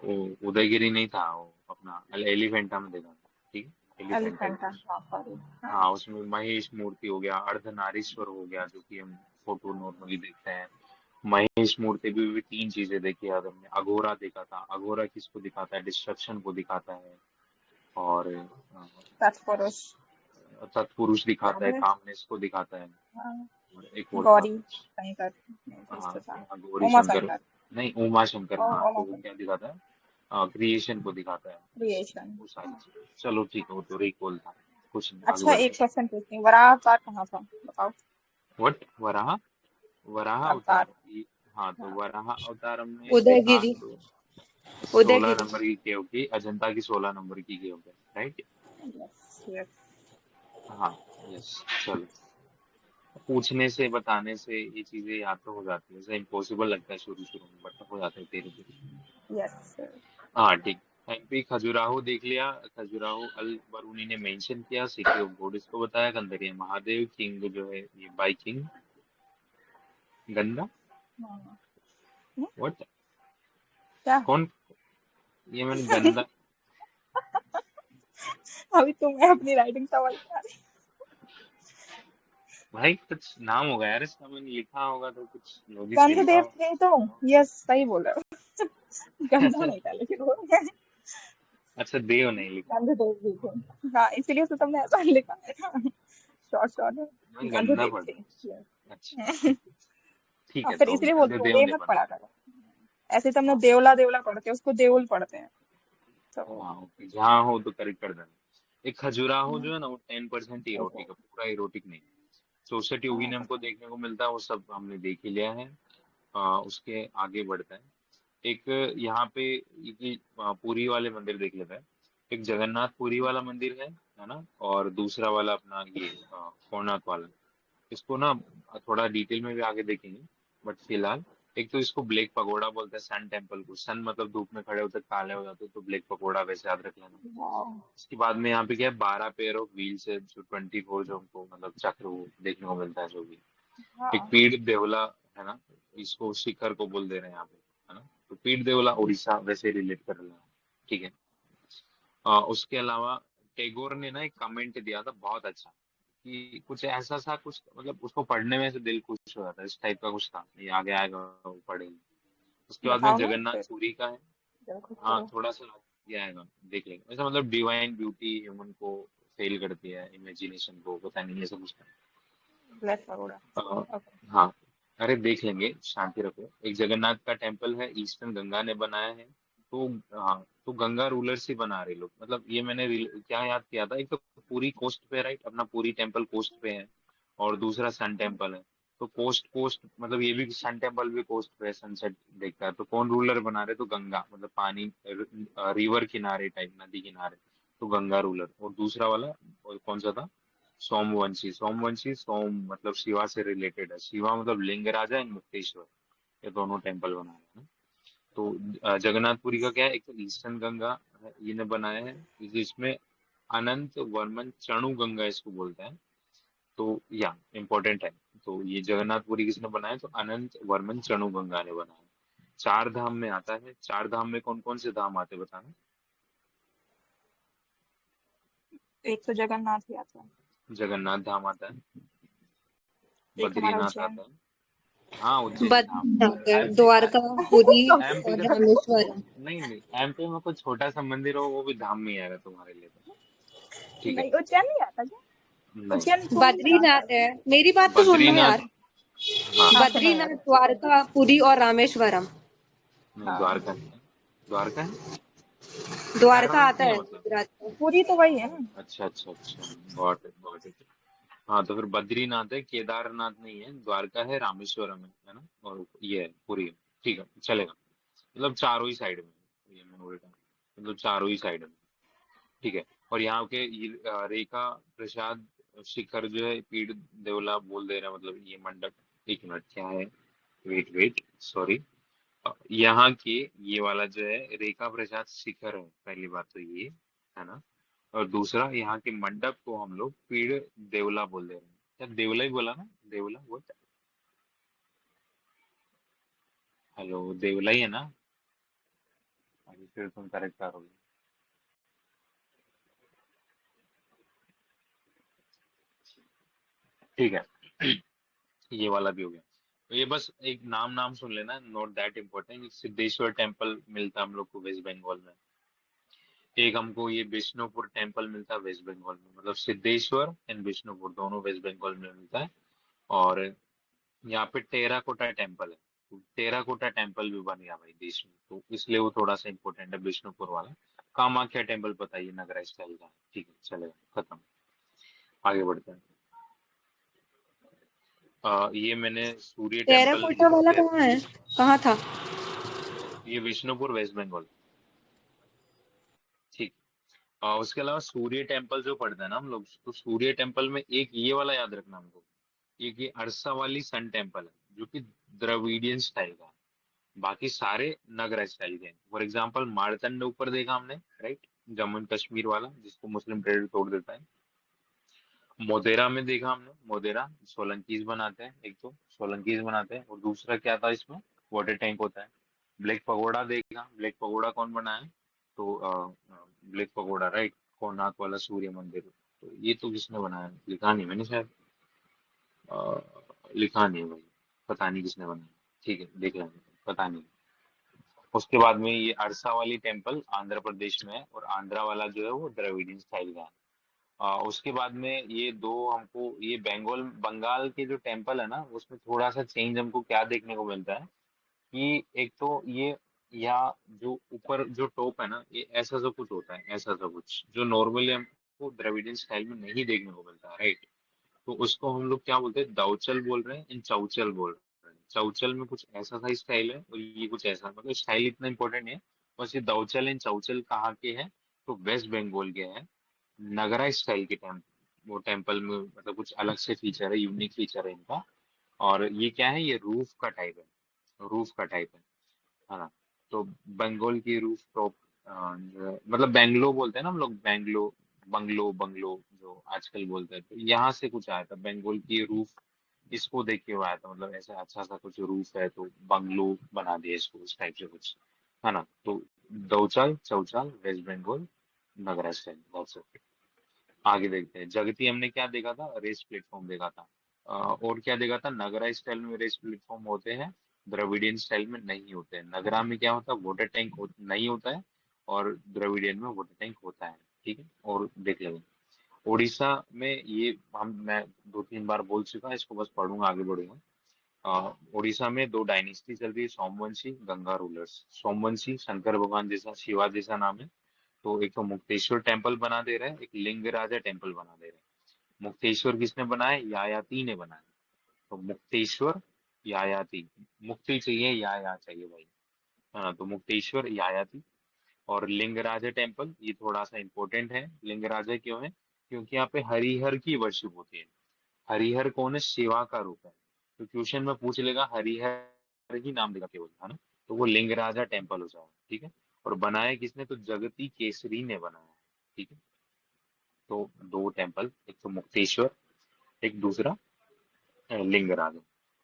वो उदयगिरी नहीं था, वो अपना एलिफेंटा में देखा था, ठीक है, एलिफेंटा एलिफेंटा केव्स। हाँ सॉरी। हाँ। हाँ, उसमें महेश मूर्ति हो गया, अर्धनारीश्वर हो गया, जो कि हम फोटो नॉर्मली देखते हैं। महेश मूर्ति भी 3 चीजें देखी है हमने। अघोरा देखा था, अघोरा किसको दिखाता है, डिस्ट्रक्शन को दिखाता है। और तत्पुरुष। तत्पुरुष याद दिखाता है, है। कामनेस को दिखाता है। हाँ। और एक और था गौरी कुछ। शंकर नहीं कुछ तो था। हाँ, गौरी उमा शंकर। शंकर। नहीं, उमा शंकर, हाँ, तो उमा वो क्या शंकर। दिखाता है, क्रिएशन को दिखाता है। क्रिएशन। वो सारी चीजें, चलो ठीक है, वो तो रिकॉल था, कुछ नहीं, आगे अच्छा बढ़ते एक हैं। क्वेश्चन पूछती हूँ, वराह अवतार कहाँ था बताओ? व्हाट, वराह, वराह अवतार अवतार। हाँ, तो हाँ। वराह अवतार हमने देखा उदयगिरी। तो 16 उदयगिरी। नंबर की केव की, अजंता की 16 नंबर की केव है, राइट। Yes yes. हाँ। यस। चलो, पूछने से बताने से ये चीजें याद तो हो जाती है, ऐसा इम्पॉसिबल लगता है शुरू शुरू में, बट हो जाता है धीरे धीरे। यस। हाँ, ठीक। एमपी खजुराहो देख लिया, खजुराहो अल बरूनी ने मेंशन किया, सिटी ऑफ गॉड इसको बताया, कंदरिया महादेव, किंग जो है ये बाई किंग, गंदा, हाँ। व्हाट, क्या? कौन, ये मैंने गंदा, अभी तुम्हें अपनी राइटिंग समझ में आ रही? भाई कुछ नाम होगा यार इसका, मैंने लिखा होगा तो कुछ लोगी से लिखा गंधदेव होगा। थे तो। यस सही बोल रहे हो। गंधा नहीं था लेकिन वो अच्छा, देव नहीं लिखा। गंधदेव भी थे। हाँ इसीलिए तो तुमने ऐसा लिखा है ना। शॉर्ट शॉर्ट में। मैं गंदा गंधदेव पढ़ थे रहा yes। हूँ, अच्छा, ठीक और है, फिर तो इसलिए बोलती गंदे हूँ देव दे नहीं मत पढ़ पढ़ा रहा। करो। ऐसे तुमने हाँ देवला देवला पढ़ते हो, उसको देउल पढ़ते हैं तो। हाँ, ओके, जहाँ हो तो करेक्ट कर देना। एक खजुराहो जो है ना, वो 10% ओहो। इरोटिक है, पूरा इरोटिक नहीं। चौसठ योगी हाँ ने हमको पता देखने को मिलता है, वो सब हमने देख ही लिया है। उसके आगे बढ़ते हैं। एक यहाँ पे ये पुरी वाले मंदिर देख लेते हैं। एक जगन्नाथ पुरी वाला मंदिर है ना, और दूसरा वाला अपना ये सोमनाथ वाला। इसको ना थोड़ा डिटेल में भी आगे देखेंगे। बट फिलहाल एक तो इसको ब्लैक पगोड़ा बोलते हैं, सन टेम्पल को। सन मतलब धूप में खड़े होते काले हो जाते, तो ब्लैक पगोड़ा वैसे याद रख लेना। वाओ। इसके बाद में यहाँ पे क्या है, 12 पेयर ऑफ व्हील्स है, जो 24 जो हमको मतलब चक्र वो देखने को मिलता है जो भी। एक हाँ। पीठ देवला है ना, इसको शिखर को बोल दे रहे हैं यहाँ पे, है ना। तो पीठ देवला उड़ीसा वैसे रिलेट कर रहे हैं, ठीक है। उसके अलावा टैगोर ने ना एक कमेंट दिया था बहुत अच्छा, कि कुछ ऐसा सा कुछ मतलब उसको पढ़ने में से दिल खुश हो जाता है, इस टाइप का कुछ था। ये आगे आएगा वो पढ़ेंगे। उसके बाद में बताओ ना जगन्नाथ फिर, पुरी का है। जरा कुछ हाँ करो। थोड़ा सा ये आएगा, देख लेंगे। ऐसा मतलब डिवाइन ब्यूटी ह्यूमन को फेल करती है, इमेजिनेशन को, पता नहीं ये सब कुछ ब्लैक पगोड़ा। है। ओके। हाँ, अरे देख लेंगे, शांति रखो। एक जगन्नाथ का टेम्पल है, ईस्टर्न गंगा ने बनाया है। तो हाँ, तो गंगा रूलर्स ही बना रहे लोग, मतलब ये मैंने क्या याद किया था, एक तो पूरी कोस्ट पे, राइट, अपना पूरी टेम्पल कोस्ट पे है। और दूसरा सन टेम्पल है। तो कोस्ट कोस्ट मतलब ये भी सन टेम्पल भी कोस्ट पे सनसेट देखता है, तो कौन रूलर बना रहे, तो गंगा मतलब पानी, रिवर किनारे टाइप, नदी किनारे। तो गंगा रूलर। और दूसरा वाला और कौन सा था, सोमवंशी। सोमवंशी, सोम मतलब शिवा से रिलेटेड है, शिवा मतलब लिंगराजा एंड मुक्तेश्वर, ये दोनों टेम्पल बनाए हैं ना। तो जगन्नाथपुरी का क्या है, एक तो ईस्टर्न गंगा है, ये ने बनाया है, जिसमें अनंत वर्मन चणु गंगा इसको बोलते हैं। तो या इम्पोर्टेंट है। तो ये जगन्नाथपुरी किसने बनाया, तो अनंत वर्मन चणु गंगा ने बनाया। चार धाम में आता है। चार धाम में कौन कौन से धाम आते हैं बताना। एक तो जगन्नाथ ही आता है, जगन्नाथ धाम आता है, एक हमारा बद्रीनाथ उज्जैन। आता है। हाँ उज्जैन धाम। बद्रीनाथ है, एमपी द्वारका, पुरी एमपी और का तो रामेश्वरम। नहीं नहीं, एमपी में कुछ छोटा सा मंदिर हो वो भी धाम में ही आएगा तुम्हारे लिए तो, ठीक है। नहीं, उज्जैन नहीं आता क्या? नहीं, उज्जैन तो नहीं आता बद्रीनाथ है। है, मेरी बात तो सुन लो बद्रीनाथ, यार। हाँ हाँ सुनो बद्रीनाथ, यार। द्वारका, पुरी और रामेश्वरम। नहीं, हाँ, द्वारका नहीं है। द्वारका है, द्वारका केदारनाथ आता नहीं है है मतलब। गुजरात में। पूरी तो वही है ना। अच्छा अच्छा अच्छा, गॉट इट गॉट इट। हाँ तो फिर बद्रीनाथ है, केदारनाथ नहीं है, द्वारका है, रामेश्वरम है ना, और ये है पुरी है। ठीक है, चलेगा। मतलब चारों ही साइड में, ये मैं उल्टा, मतलब चारों ही साइड में, ठीक है। और यहाँ के ये, रेखा प्रसाद शिखर जो है, पीठ देवला बोल दे रहे हैं, मतलब ये मंडप। एक मिनट, क्या है, वेट वेट, सॉरी। यहाँ के ये वाला जो है रेखा प्रसाद शिखर है, पहली बात तो ये है ना। और दूसरा, यहाँ के मंडप को हम लोग पीड़ देवला बोल दे रहे हैं। क्या देवला ही बोला ना, देवला वो, हेलो, देवला ही है ना। अभी फिर तुम करेक्ट करोगे, ठीक है। ये वाला भी हो गया। तो ये बस एक नाम नाम सुन लेना, not that important. Siddheshwar temple मिलता है हम लोग को वेस्ट बंगाल में। एक हमको ये विष्णुपुर टेम्पल मिलता है वेस्ट बंगाल में, मतलब सिद्धेश्वर एंड विष्णुपुर दोनों वेस्ट बंगाल में मिलता है। और यहाँ पे टेराकोटा टेम्पल है, तो टेराकोटा टेम्पल भी बन गया भाई देश में, तो इसलिए वो थोड़ा सा इम्पोर्टेंट है विष्णुपुर वाला। कामाख्या टेम्पल पता है, ये नगरा स्टाइल का है, ठीक है, चलेगा, खत्म। आगे बढ़ते हैं। ये मैंने सूर्य टेम्पल टेराकोटा वाला लिखा। कहाँ है, कहाँ था? ये विष्णुपुर वेस्ट बंगाल, ठीक। उसके अलावा सूर्य टेम्पल जो पढ़ते हैं ना हम लोग, तो सूर्य टेम्पल में एक ये वाला याद रखना हमको, एक ये अरसा वाली सन टेम्पल है, जो कि द्रविडियन स्टाइल का है। बाकी सारे नगरा स्टाइल के हैं। फॉर एग्जाम्पल मारतंड ऊपर देखा हमने, राइट, जम्मू एंड कश्मीर वाला, जिसको मुस्लिम ट्रेड तोड़ देता है। मोदेरा में देखा हमने, मोदेरा सोलंकीज बनाते हैं, एक तो सोलंकीज बनाते हैं, और दूसरा क्या था इसमें, वाटर टैंक होता है। ब्लैक पगोड़ा देखा, ब्लैक पगोड़ा कौन बनाया, तो ब्लैक पगोड़ा, राइट, कोणार्क वाला सूर्य मंदिर। तो ये तो किसने बनाया, लिखा नहीं मैंने शायद, अ, लिखा नहीं है भाई, पता नहीं किसने बनाया, ठीक है देख लेंगे, पता नहीं। उसके बाद में ये अरसा वाली टेम्पल आंध्र प्रदेश में है, और आंध्रा वाला जो है वो द्रविडियन स्टाइल का है। उसके बाद में ये दो हमको, ये बंगाल बंगाल के जो टेम्पल है ना, उसमें थोड़ा सा चेंज हमको क्या देखने को मिलता है, कि एक तो ये, यहाँ जो ऊपर जो टॉप है ना, ये ऐसा सा कुछ होता है, ऐसा सा कुछ जो नॉर्मली हमको द्रविडियन स्टाइल में नहीं देखने को मिलता है, राइट। तो उसको हम लोग क्या बोलते हैं, दाउचल बोल रहे हैं, इन चौचल बोल रहे हैं। चौचल में कुछ ऐसा सा स्टाइल है, और ये कुछ ऐसा, मतलब स्टाइल इतना इंपॉर्टेंट नहीं है। बस ये दाउचल एंड चौचल कहाँ के हैं, तो वेस्ट बंगाल के हैं। नगरा स्टाइल के टेम्पल, वो टेम्पल में मतलब कुछ अलग से फीचर है, यूनिक फीचर है इनका। और ये क्या है, ये रूफ का टाइप है, रूफ का टाइप है ना। तो बंगाल की रूफ टॉप, मतलब बेंगलो बोलते हैं ना हम लोग, बेंगलो, बंगलो, बंगलो जो आजकल बोलते हैं, तो यहाँ से कुछ आया था, बंगाल की रूफ इसको देख के वो आया था, मतलब ऐसा अच्छा सा कुछ रूफ है तो बंगलो बना दिया इसको, इस टाइप से कुछ, है ना। तो दौचाल, चौचाल, वेस्ट बंगाल, नगरा स्टाइल, बहुत। आगे देखते हैं, जगती हमने क्या देखा था, रेस प्लेटफॉर्म देखा था। और क्या देखा था, नगरा स्टाइल में रेस प्लेटफॉर्म होते हैं, द्रविडियन स्टाइल में नहीं होते हैं। नगरा में क्या होता है, वाटर टैंक नहीं होता है, और द्रविडियन में वाटर टैंक होता है। ठीक है, और देख लेंगे उड़ीसा में, ये हम मैं 2-3 बार बोल चुका, इसको बस पढ़ूंगा, आगे बढ़ूंगा। उड़ीसा में दो डायनेस्टी चल रही है, सोमवंशी, गंगा रूलर्स। सोमवंशी शंकर भगवान जैसा, शिवा जैसा नाम है। तो एक तो मुक्तेश्वर टेम्पल बना दे रहा है, एक लिंगराजा टेम्पल बना दे रहे हैं। मुक्तेश्वर किसने बनाया, यायाति ने बनाया। तो मुक्तेश्वर, यायाति, मुक्ति चाहिए, या चाहिए भाई, हाँ, तो मुक्तेश्वर, यायाति। और लिंगराजा टेम्पल, ये थोड़ा सा इंपॉर्टेंट है। लिंगराजा क्यों है, क्योंकि यहाँ पे हरिहर की वर्शिप होती है। हरिहर कौन है, शिवा का रूप है। तो क्वेश्चन में पूछ लेगा, हरिहर ही नाम देगा केवल, है ना, तो वो लिंगराजा टेम्पल हो जाएगा। ठीक है, और बनाया किसने, तो जगती केसरी ने बनाया है। ठीक है, तो दो टेम्पल, एक तो मुक्तेश्वर, एक दूसरा लिंगराज।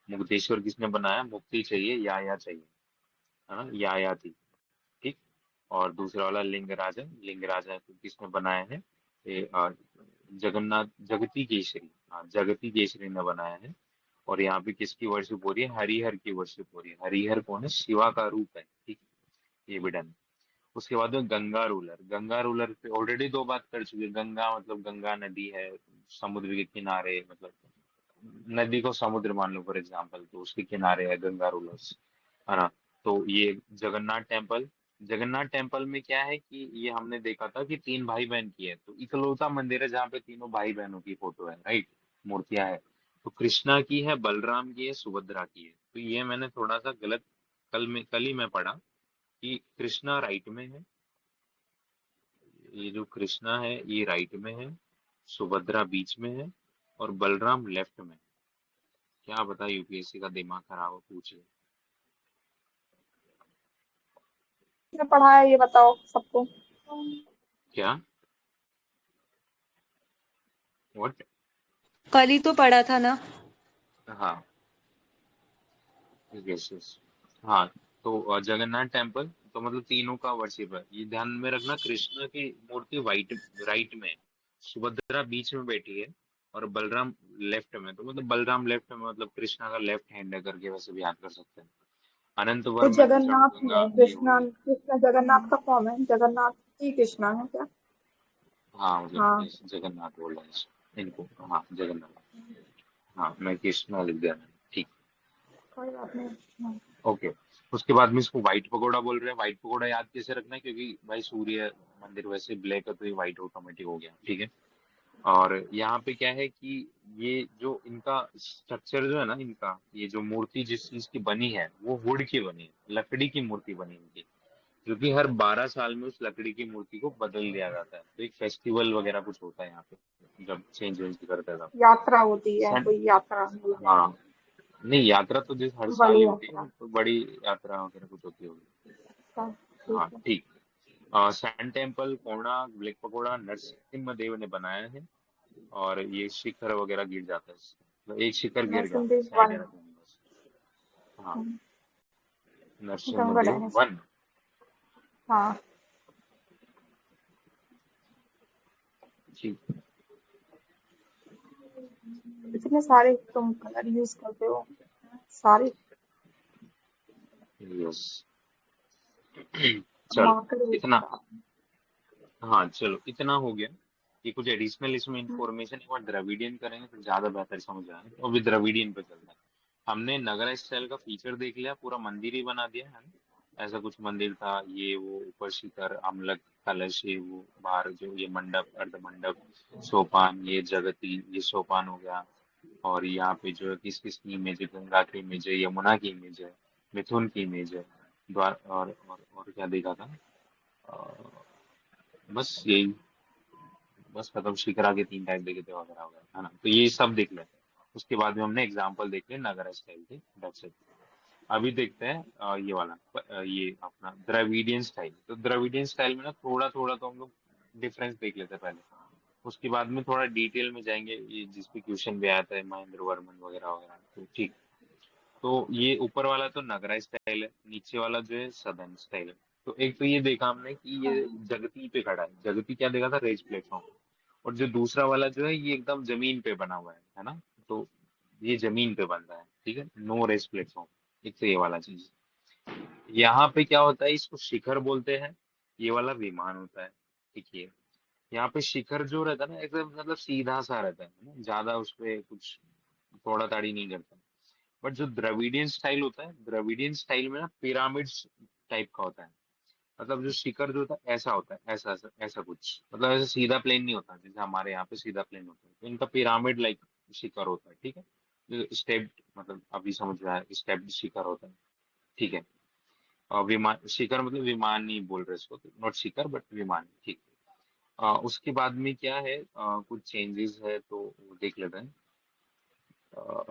मुक्तेश्वर किसने बनाया, मुक्ति चाहिए, या चाहिए, है ना, या थी। ठीक, और दूसरा वाला लिंगराज है, लिंगराज है तो किसने बनाया है, ये जगन्नाथ, जगती केसरी, हाँ, जगती केसरी ने बनाया है। और यहाँ पे किसकी वर्शिप हो रही है, हरिहर की वर्शिप हो रही है। हरिहर कौन है, शिवा का रूप है। ठीक, ये भी डन। उसके बाद में गंगा रूलर, गंगा रूलर पे ऑलरेडी 2 बात कर चुके हैं। गंगा मतलब गंगा नदी है, समुद्र के किनारे, मतलब नदी को समुद्र मान लो फॉर एग्जाम्पल, तो उसके किनारे है गंगा रूलर्स, है ना। तो ये जगन्नाथ टेम्पल, जगन्नाथ टेम्पल में क्या है कि ये हमने देखा था कि 3 भाई बहन की है, तो इकलौता मंदिर है जहाँ पे तीनों भाई बहनों की फोटो है, राइट, मूर्तियां है। तो कृष्णा की है, बलराम की है, सुभद्रा की है। तो ये मैंने थोड़ा सा गलत, कल ही मैं पढ़ा कि कृष्णा राइट में है, ये जो कृष्णा है ये राइट में है, सुभद्रा बीच में है, और बलराम लेफ्ट में। क्या बता, यूपीएससी का दिमाग खराब हो, पूछ ले। किसने पढ़ा है ये बताओ सबको। क्या, व्हाट। कल ही तो पढ़ा था ना। हाँ, यस यस, हाँ। तो जगन्नाथ टेम्पल, तो मतलब तीनों का वर्शिप है, ये ध्यान में रखना। कृष्ण की मूर्ति वाइट, राइट में है, सुभद्रा बीच में बैठी है, और बलराम लेफ्ट में। तो मतलब बलराम लेफ्ट में, मतलब कृष्णा का लेफ्ट हैंड है करके वैसे भी याद कर सकते हैं। अनंत तो वर्मन जब जगन्नाथ गंगा में ये कृष्णा, हुई, कृष्ण जगन्नाथ का फॉर्म है, जगन्नाथ ही कृष्णा है क्या? हाँ मतलब हाँ, yes, जगन्नाथ बोल रहा है इनको, हाँ जगन्नाथ, हाँ मैं कृष्णा लिख दिया मैंने, ठीक। कोई बात नहीं। हाँ। ओके, उसके बाद में इसको व्हाइट पगोड़ा बोल रहे हैं। व्हाइट पगोड़ा याद कैसे रखना है, क्योंकि भाई सूर्य मंदिर वैसे ब्लैक है, तो ये व्हाइट ऑटोमेटिक हो गया। ठीक है, और यहाँ पे क्या है कि ये जो इनका स्ट्रक्चर जो है ना, इनका ये जो मूर्ति जिस चीज की बनी है, वो वुड की बनी है, लकड़ी की मूर्ति बनी इनकी। क्योंकि हर 12 साल में उस लकड़ी की मूर्ति को बदल दिया जाता है, तो एक फेस्टिवल वगैरह कुछ होता है यहाँ पे, जब चेंज वेंज करते हैं तब। यात्रा होती है, सन, कोई यात्रा मिलने, हाँ, नहीं यात्रा तो जैसे हर साल बड़ी ही होती है, यात्रा। तो बड़ी यात्रा वगैरह कुछ होती होगी। सब हाँ ठीक है। ठीक। Sun temple, Konark, black pagoda, Narasimha Deva ने बनाया है। और ये शिखर वगैरह गिर जाता है, तो एक शिखर गिर गया, नरसिंह साइड वन। रखने में बस। हाँ, नरसिम्हा गंगा देव डायनेस्टी। वन। हाँ। ठीक, इतने सारे तुम कलर यूज करते हो, सारे यस। चलो, मार्कर भी इतना, खराब। हाँ चलो इतना हो गया। ये कुछ एडिशनल इसमें इंफॉर्मेशन एक बार द्रविडियन करेंगे तो ज्यादा बेहतर समझ आएगा, तो अभी द्रविडियन पे चलता है। हमने नगरा स्टाइल का फीचर देख लिया, पूरा मंदिर ही बना दिया है ना। ऐसा कुछ मंदिर था, ये वो ऊपर शिखर, अम्लक, कलश, ये वो बाहर जो ये मंडप, अर्ध मंडप, सोपान, ये जगती, ये सोपान हो गया। और यहाँ पे जो है किस किस की इमेज है, गंगा की इमेज है, यमुना की इमेज है, मिथुन की इमेज है, द्वार, और क्या देखा था, बस यही, बस खत्म। शिखरा के 3 टाइप देखे थे वगैरह वगैरह, है ना, तो ये सब देख लेते हैं। उसके बाद में हमने एग्जाम्पल देख लिया नगरा स्टाइल के, that's it। अभी देखते हैं ये वाला ये अपना द्रविडियन स्टाइल। तो द्रविडियन स्टाइल में ना थोड़ा थोड़ा तो हम लोग डिफरेंस देख लेते हैं पहले, उसके बाद में थोड़ा डिटेल में जाएंगे, ये जिसपे क्वेश्चन भी आता है महेंद्र वर्मन वगैरह वगैरह, तो ठीक। तो ये ऊपर वाला तो नगरा स्टाइल है, नीचे वाला जो है सदर्न स्टाइल है। तो एक तो ये देखा हमने कि ये जगती पे खड़ा है, जगती क्या देखा था, रेज प्लेटफॉर्म। और जो दूसरा वाला जो है ये एकदम जमीन पे बना हुआ है ना। तो ये जमीन पे बन रहा है, ठीक है, नो रेस प्लेटफॉर्म। एक तो ये वाला चीज। यहाँ पे क्या होता है, इसको शिखर बोलते हैं, ये वाला विमान होता है, ठीक है। यहाँ पे शिखर जो रहता है ना एकदम मतलब सीधा सा रहता है ना, ज्यादा उस पे कुछ थोड़ा ताड़ी नहीं करता। बट जो द्रविडियन स्टाइल होता है, द्रविडियन स्टाइल में ना पिरामिड्स टाइप का होता है। मतलब जो शिखर जो होता है ऐसा होता है, ऐसा ऐसा ऐसा कुछ, मतलब ऐसा सीधा प्लेन नहीं होता जैसे हमारे यहाँ पे सीधा प्लेन होता है। तो इनका पिरामिड लाइक शिखर होता है, ठीक है। जो स्टेप्ड, मतलब अभी समझ में आया, स्टेप्ड शिखर होता है, ठीक है। और विमान शिखर मतलब विमान नहीं बोल रहे इसको, नॉट शिखर बट विमान, ठीक। उसके बाद में क्या है, कुछ चेंजेस है तो वो देख लेते हैं।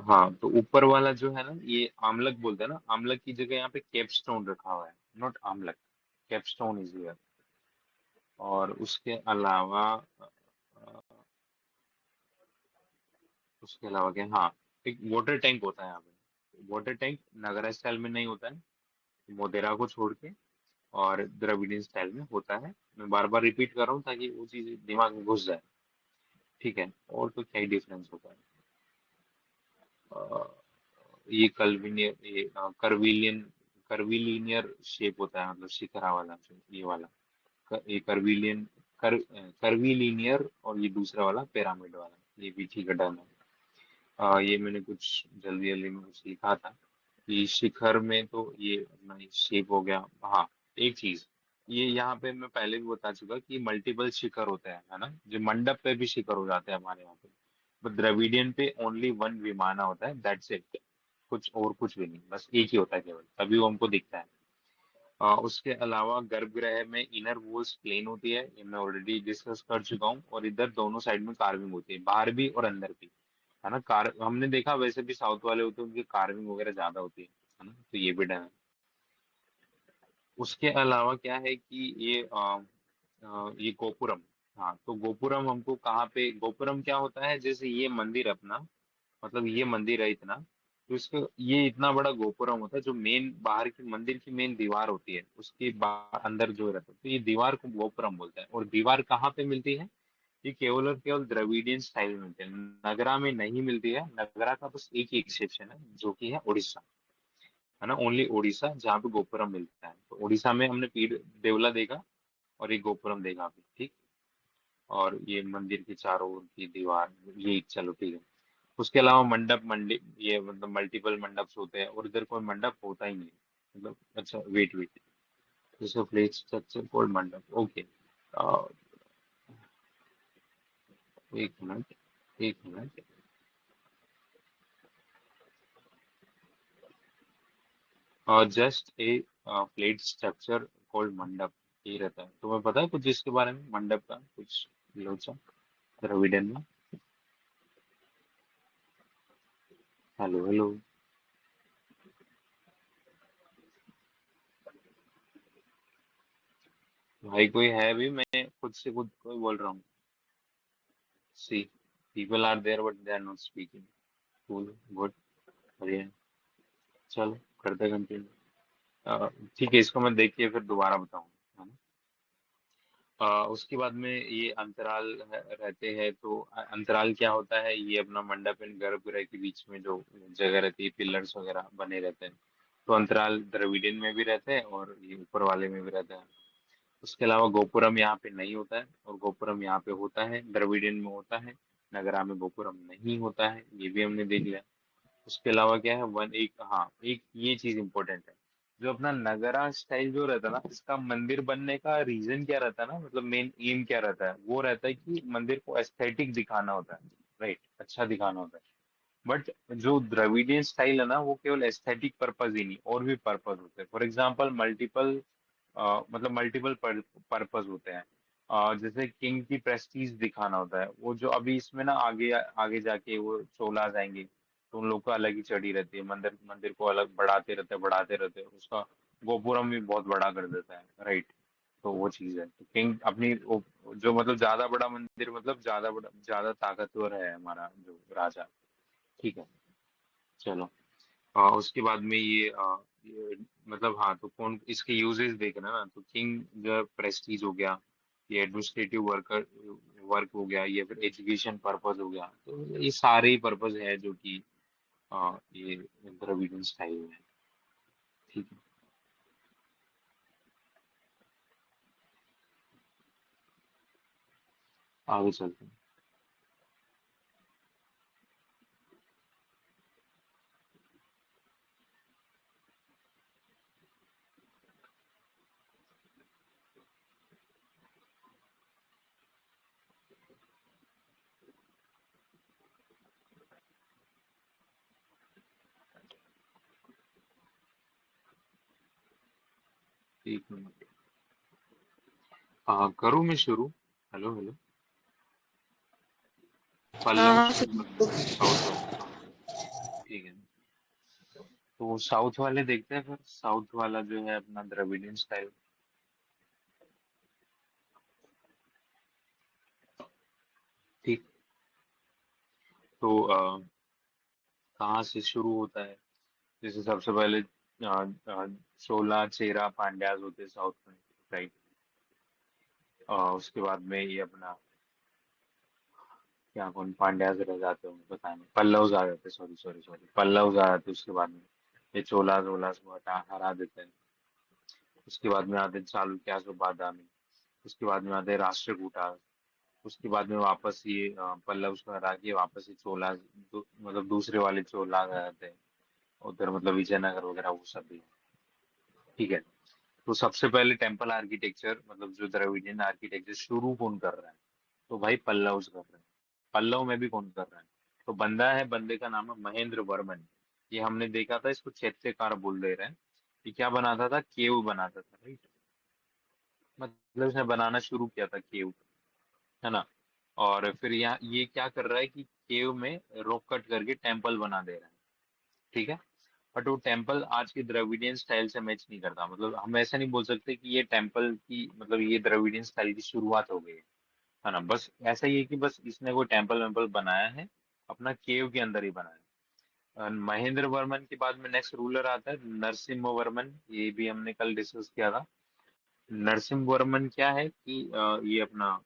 हाँ, तो ऊपर वाला जो है ना ये आमलक बोलते हैं ना, आमलक की जगह यहाँ पे कैपस्टोन रखा हुआ है, नॉट आमलक, कैपस्टोन इज हियर। और उसके अलावा उसके अलावा क्या, हाँ, एक वाटर टैंक होता है यहाँ पे। वाटर टैंक नगरा स्टाइल में नहीं होता है, मोटेरा को छोड़ के, और द्रविडियन स्टाइल में होता है। मैं बार बार रिपीट कर रहा हूँ ताकि वो चीज दिमाग में घुस जाए, ठीक है। और तो क्या ही डिफरेंस होता है। अ, ये कल्विनियर, ये कर्विलिनियर शेप होता है, मतलब शिखरा वाला जो ये वाला ये कर्विलियन, कर्विलिनियर। और ये दूसरा वाला पिरामिड वाला, ये भी ठीक है, डन है। ये मैंने कुछ जल्दी जल्दी में कुछ लिखा था कि शिखर में तो ये अपना शेप हो गया। हाँ, एक चीज, ये यहाँ पे मैं पहले भी बता चुका कि मल्टीपल शिखर होते हैं, है ना, जो मंडप पे भी शिखर हो जाते हैं हमारे यहाँ पे। बट द्रविडियन पे ओनली वन विमाना होता है, दैट्स इट। कुछ और कुछ भी नहीं, बस एक ही होता है केवल, तभी वो हमको दिखता है। उसके अलावा गर्भगृह में इनर वॉल्स प्लेन होती है, ये मैं ऑलरेडी डिस्कस कर चुका हूँ। और इधर दोनों साइड में कार्विंग होती है, बाहर भी और अंदर भी, है ना। कार हमने देखा वैसे भी साउथ वाले होते हैं उनकी कार्विंग वगैरह ज्यादा होती है ना, तो ये भी डन है। उसके अलावा क्या है कि ये गोपुरम। हाँ, तो गोपुरम हमको कहाँ पे, गोपुरम क्या होता है, जैसे ये मंदिर अपना, मतलब ये मंदिर है इतना, तो इसको ये इतना बड़ा गोपुरम होता है, जो मेन बाहर की मंदिर की मेन दीवार होती है उसके बाहर अंदर जो रहता है, तो ये दीवार को गोपुरम बोलता है। और दीवार कहाँ पे मिलती है, ये केवल और केवल द्रविडियन स्टाइल में मिलती है, नगरा में नहीं मिलती है। नगरा का बस एक ही एक्सेप्शन है, जो कि है उड़ीसा, है ना, ओनली उड़ीसा जहाँ पे गोपुरम मिलता है। तो उड़ीसा में हमने पीर देवला देखा और एक गोपुरम देखा अभी, ठीक। और ये मंदिर के चारों ओर की दीवार, ये चलो ठीक है। उसके अलावा मंडप ये मतलब मल्टीपल मंडप होते हैं, और इधर कोई मंडप होता ही नहीं, मतलब अच्छा वेट वेट, जैसे प्लेट स्ट्रक्चर कोल्ड मंडप, ओके। एक मिनट, एक minute. Just a plate structure called मंडप, ये रहता है। तुम्हें पता है कुछ इसके बारे में, मंडप का कुछ लोचा द्रविडन में? Hello hello. भाई कोई है भी, मैं खुद से खुद को ही बोल रहा हूँ। See, people are there but they are not speaking. Cool, good, बढ़िया। चलो करते कंटिन्यू। ठीक है, इसको मैं देख के फिर दोबारा बताऊंगा, है ना। उसके बाद में ये अंतराल रहते हैं। तो अंतराल क्या होता है, ये अपना मंडप एंड गर्भगृह के बीच में जो जगह रहती है, पिलर्स वगैरह बने रहते हैं। तो अंतराल द्रविडियन में भी रहते हैं और ये ऊपर वाले में भी रहता है। उसके अलावा गोपुरम यहाँ पे नहीं होता है, और गोपुरम यहाँ पे होता है, द्रविडियन में होता है। नगरा में गोपुरम नहीं होता है, ये भी हमने देख लिया। उसके अलावा क्या है, वन एक, हाँ, एक ये चीज इंपॉर्टेंट है, जो अपना नगरा स्टाइल जो रहता है ना, इसका मंदिर बनने का रीजन क्या रहता है ना, मतलब मेन एम क्या रहता है, वो रहता है कि मंदिर को एस्थेटिक दिखाना होता है, राइट, अच्छा दिखाना होता है। बट जो द्रविडियन स्टाइल है ना, वो केवल एस्थेटिक पर्पज ही नहीं, और भी पर्पज होते हैं। फॉर एग्जाम्पल मल्टीपल, मतलब मल्टीपल पर्पज होते हैं। जैसे किंग की प्रेस्टीज दिखाना होता है, वो जो अभी इसमें ना आगे आगे जाके वो चोलाज आएंगे तो उन लोग को अलग ही चढ़ी रहती है, मंदिर मंदिर को अलग बढ़ाते रहते हैं, उसका गोपुरम भी बहुत बड़ा कर देता है, राइट। तो वो चीज है, तो किंग अपनी जो मतलब ज्यादा बड़ा मंदिर, मतलब ज्यादा ताकतवर है हमारा जो राजा, ठीक है। चलो, उसके बाद में ये मतलब हाँ, तो कौन इसके यूजेस देखना ना, तो किंग जो प्रेस्टीज हो गया, ये एडमिनिस्ट्रेटिव वर्क हो गया, ये फिर एजुकेशन पर्पज हो गया, तो ये सारे ही पर्पज है जो कि ये द्रविडियन स्टाइल में है, ठीक है। आगे चलते हैं। एक मिनट, करूँ मैं शुरू? हेलो हेलो, पल्लव हाँ शुरू कर दूँ, साउथ वाले? ठीक है, तो साउथ वाले देखते हैं, फिर साउथ वाला जो है अपना द्रविडियन स्टाइल, ठीक। तो कहाँ से शुरू होता है? जैसे सबसे पहले चोला चेरा पांड्याज होते साउथ में, राइट। उसके बाद में ये अपना क्या, कौन पांड्याज रह जाते होंगे पता नहीं, पल्लव्स आ जाते, सॉरी सॉरी सॉरी, पल्लव्स आ जाते। उसके बाद में ये चोलाज वोलाज को हरा देते हैं। उसके बाद में आते हैं चालुक्यास और बादामी। उसके बाद में आते हैं राष्ट्रकूटा। उसके बाद में वापस ये पल्लव्स को हरा के वापस ये चोलाज, मतलब दूसरे वाले चोलाज आ जाते हैं उधर, मतलब विजयनगर वगैरह वो सब भी, ठीक है। तो सबसे पहले टेम्पल आर्किटेक्चर, मतलब जो द्रविडियन आर्किटेक्चर शुरू कौन कर रहा है? तो भाई पल्लव्स कर रहे हैं। पल्लव में भी कौन कर रहा है? तो बंदा है, बंदे का नाम है महेंद्र वर्मन। ये हमने देखा था, इसको चैत्यकार बोल दे रहे हैं। ये क्या बनाता था? केव बनाता था, राइट। मतलब इसने बनाना शुरू किया था केव, है ना। और फिर यहाँ ये क्या कर रहा है कि केव में रॉक कट करके टेम्पल बना दे रहा है, ठीक है। बट वो टेम्पल आज के द्रविडियन स्टाइल से मैच नहीं करता, मतलब हम ऐसा नहीं बोल सकते कि ये टेम्पल की, मतलब ये द्रविडियन स्टाइल की शुरुआत हो गई है ना। बस ऐसा ही है कि बस इसने कोई टेम्पल वेम्पल बनाया है, अपना केव के अंदर ही बनाया है। महेंद्र वर्मन के बाद में नेक्स्ट रूलर आता है नरसिम्हा वर्मन, ये भी हमने कल डिस्कस किया था। नरसिम्हा वर्मन क्या है कि ये अपना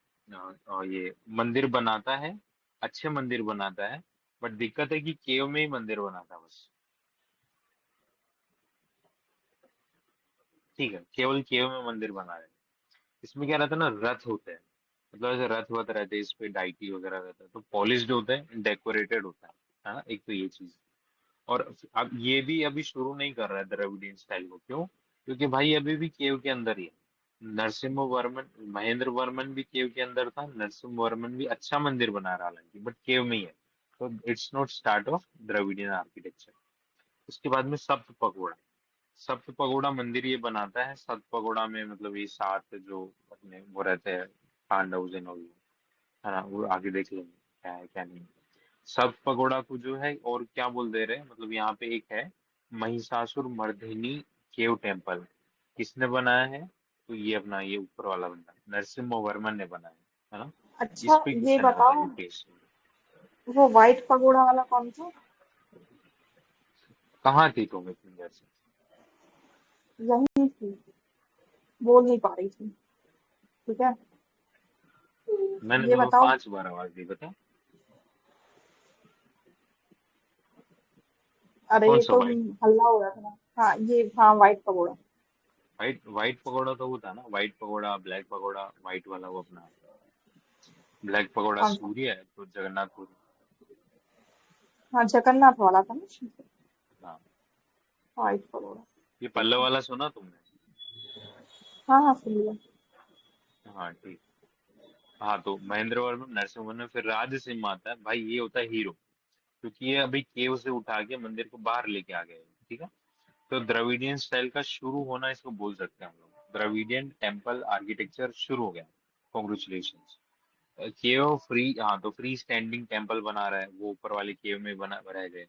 ये मंदिर बनाता है, अच्छे मंदिर बनाता है, बट दिक्कत है कि केव में ही मंदिर बनाता है बस, ठीक है, केवल केव में मंदिर बना रहे हैं। इसमें क्या रहता है ना, रथ होते हैं, मतलब ऐसे रथ वथ रहते हैं, इस पे डाइटी वगैरह रहता है, तो पॉलिश्ड होता है, डेकोरेटेड होता है ना, एक तो ये चीज। और अब ये भी अभी शुरू नहीं कर रहा है द्रविडियन स्टाइल को, क्यों? क्योंकि भाई अभी भी केव के अंदर ही है। नरसिम्हा वर्मन, महेंद्र वर्मन भी केव के अंदर था, नरसिम्हा वर्मन भी अच्छा मंदिर बना रहा है हालांकि, बट केव में ही है। तो it's not start of Dravidian architecture. उसके बाद में सप्त पगोड़ा। सप्त पगोड़ा मंदिर ये बनाता है, सप्त पगोड़ा में मतलब ये सात जो अपने वो रहते हैं, पांडव जिन, है ना, वो आगे देख लेंगे क्या है क्या नहीं। सप्त पगोड़ा को जो है और क्या बोल दे रहे हैं, मतलब यहाँ पे एक है महिषासुर मर्दिनी केव टेम्पल, किसने बनाया है? तो ये अपना ये ऊपर वाला बंदा नरसिम्हा वर्मन ने बनाया है ना। इस अच्छा पे ये क्वेश्चन आता है बताओ, यूपीएससी में। वो व्हाइट पगोड़ा वाला कौन था? कहाँ थी तुम इतनी देर से? यही थी, बोल नहीं पा रही थी, ठीक है। मैंने ये तुम्हें बताओ, 5 बार आवाज दी, बता। अरे कौन ये सा तो व्हाइट? हल्ला हो रहा था ना। हाँ ये, हाँ white pagoda. White white pagoda तो वो था ना, white pagoda, black pagoda, white वाला वो अपना ब्लैक पगोड़ा कौन सा? सूर्य है तो जगन्नाथपुरी। हाँ जगन्नाथ वाला था ना, हाँ, व्हाइट पगोड़ा। ये ठीक पल्लव है, वाला सुना तुमने? हाँ हाँ सुन लिया। हाँ ठीक। हाँ, तो महेंद्र वर्मन, नरसिम्हा वर्मन, फिर राज सिंह आता है, भाई ये होता है हीरो, क्योंकि ये अभी केव से उठा के मंदिर को बाहर लेके आ गए, ठीक है। तो द्रविडियन स्टाइल का शुरू होना इसको बोल सकते हैं हम लोग, द्रविडियन टेम्पल आर्किटेक्चर शुरू हो गया। कॉन्ग्रेचुलेशन। केव फ्री, हाँ तो फ्री स्टैंडिंग टेम्पल बना रहा है, वो ऊपर वाले केव में बना रह गए।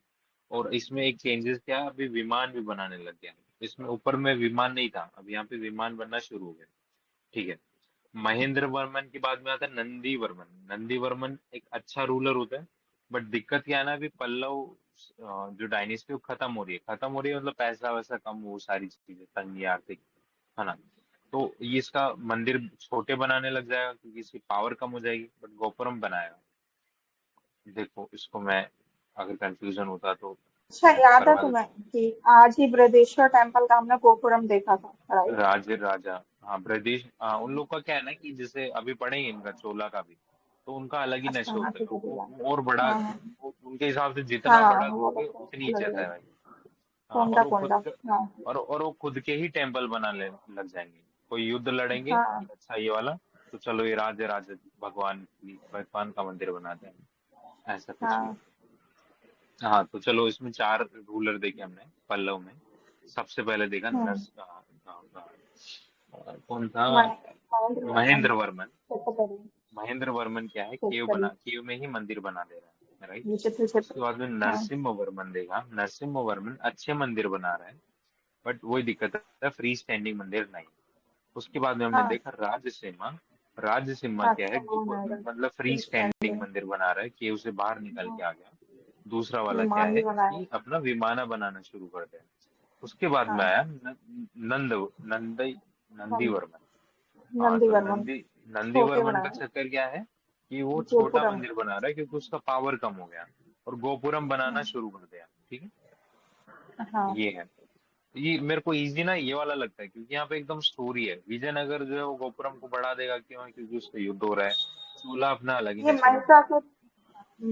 और इसमें एक चेंजेस क्या है, अभी विमान भी बनाने लग गया। इसमें ऊपर में विमान नहीं था, अब यहाँ पे विमान बनना शुरू हो गया। ठीक है। महेंद्र वर्मन के बाद में आता है नंदी वर्मन। नंदी वर्मन एक अच्छा रूलर होता है, बट दिक्कत क्या है ना, अभी पल्लव जो डायनेस्टी वो खत्म हो रही है, खत्म हो रही है, मतलब पैसा वैसा कम, वो सारी चीजें, तंगी आर्थिक, है ना। तो ये इसका मंदिर छोटे बनाने लग जाएगा क्योंकि इसकी पावर कम हो जाएगी, बट गोपुरम बनाएगा। देखो इसको मैं, अगर कंफ्यूजन होता तो अच्छा, याद है करवा तुम्हें देता। कि आज ही बृहदेश्वर टेम्पल का हमने गोपुरम देखा था, राइट? राज राजा, हाँ ब्रजेश, हाँ उन लोग का क्या है ना कि जैसे अभी पढ़ेंगे इनका चोला का भी, तो उनका अलग ही अच्छा, नशे हाँ होते हैं, ठीक है ठीक है। वो और बड़ा, हाँ हाँ उनके हिसाब से जितना हाँ, बड़ा वो करोगे तो उतनी अलग इज्जत है अलग। भाई। हाँ, कोंडा और वो खुद कोंडा। हाँ और वो खुद के ही टेम्पल लग जाएंगे। कोई युद्ध लड़ेंगे कि हाँ अच्छा ये वाला, तो चलो ये राजा राजा भगवान का मंदिर बनाते हैं, ऐसा कुछ भी। हाँ। हाँ तो चलो, इसमें चार रूलर देखे हमने पल्लव में। सबसे पहले देखा हम्म। कौन था, महेंद्र वर्मन। महेंद्र वर्मन। छत्रपति। महेंद्र वर्मन क्या है, छत्रपति। केव में ही मंदिर बना दे रहा है, राइट। विचित्र उसके छत्र। बाद में हाँ नरसिम्हा वर्मन देखा, नरसिम्हा वर्मन अच्छे मंदिर बना रहा है, बट वही दिक्कत है, फ्री स्टैंडिंग मंदिर नहीं। उसके बाद में हमने हाँ। देखा राजसिम्हा। राजसिम्हा क्या है, अच्छा, वो है मतलब फ्री फ्री स्टैंडिंग स्टैंडिंग। मंदिर बना रहा है, केव से बाहर निकल के आ गया। दूसरा वाला क्या विमान है भी बनाया। कि अपना विमाना बनाना शुरू कर दिया। उसके बाद में हाँ। आया नंद नंद नंदी नंद वर्मन। हाँ नंदी तो वर्मन। नंदी छोटे वर्मन का बनाए। चक्कर क्या है कि वो छोटा गोपुरम। मंदिर बना रहा है क्योंकि उसका पावर कम हो गया, और गोपुरम बनाना शुरू कर दिया। ठीक है, हाँ। ये है। ये मेरे को इजी ना ये वाला लगता है क्योंकि यहाँ पे एकदम स्टोरी है। विजयनगर जो है वो गोपुरम को बढ़ा देगा, क्यों, क्योंकि उसका युद्ध हो रहा है। चोला अपना अलग ही ये नशे में डूब महिषासुर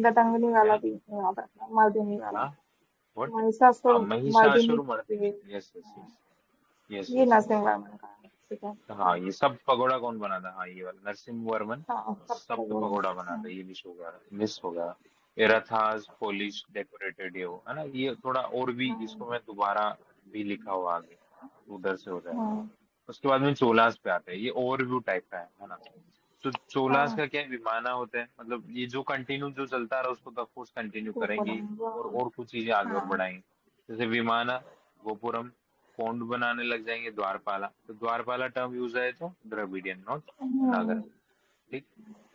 गतंगनी वाला गया। भी याद रखना, मर्दिनी वाला। हाँ, व्हाट, महिषासुर मर्दिनी। महिषासुर मर्दिनी, ये यस यस यस यस ये यस नरसिंह यस। वर्मन का है, ठीक है। हाँ ये सब पगोड़ा कौन बनाता है, हाँ ये वाला नरसिम्हा वर्मन। हाँ, सब सब तो वो। पगोड़ा बनाता है, ये मिस हो गया। एराथास पॉलिश डेकोरेटेड, ये हो है ना, ये थोड़ा और भी, इसको मैं दोबारा भी लिखा हुआ आगे, उधर से हो जाएगा। हाँ उसके बाद में चोलास पे आते हैं, ये ओवरव्यू टाइप का है ना। तो चोलास हाँ। का क्या है, विमाना होता है, मतलब ये जो कंटिन्यू जो चलता रहा उसको तो ऑफकोर्स कंटिन्यू करेंगे ही, गोपुरम वो। और कुछ चीजें आगे और हाँ। बढ़ाएंगे। जैसे विमाना, गोपुरम, पौंड बनाने लग जाएंगे, द्वारपाला। तो द्वारपाला टर्म यूज है तो द्रविडियन, नॉट नागर। हम्म। ठीक।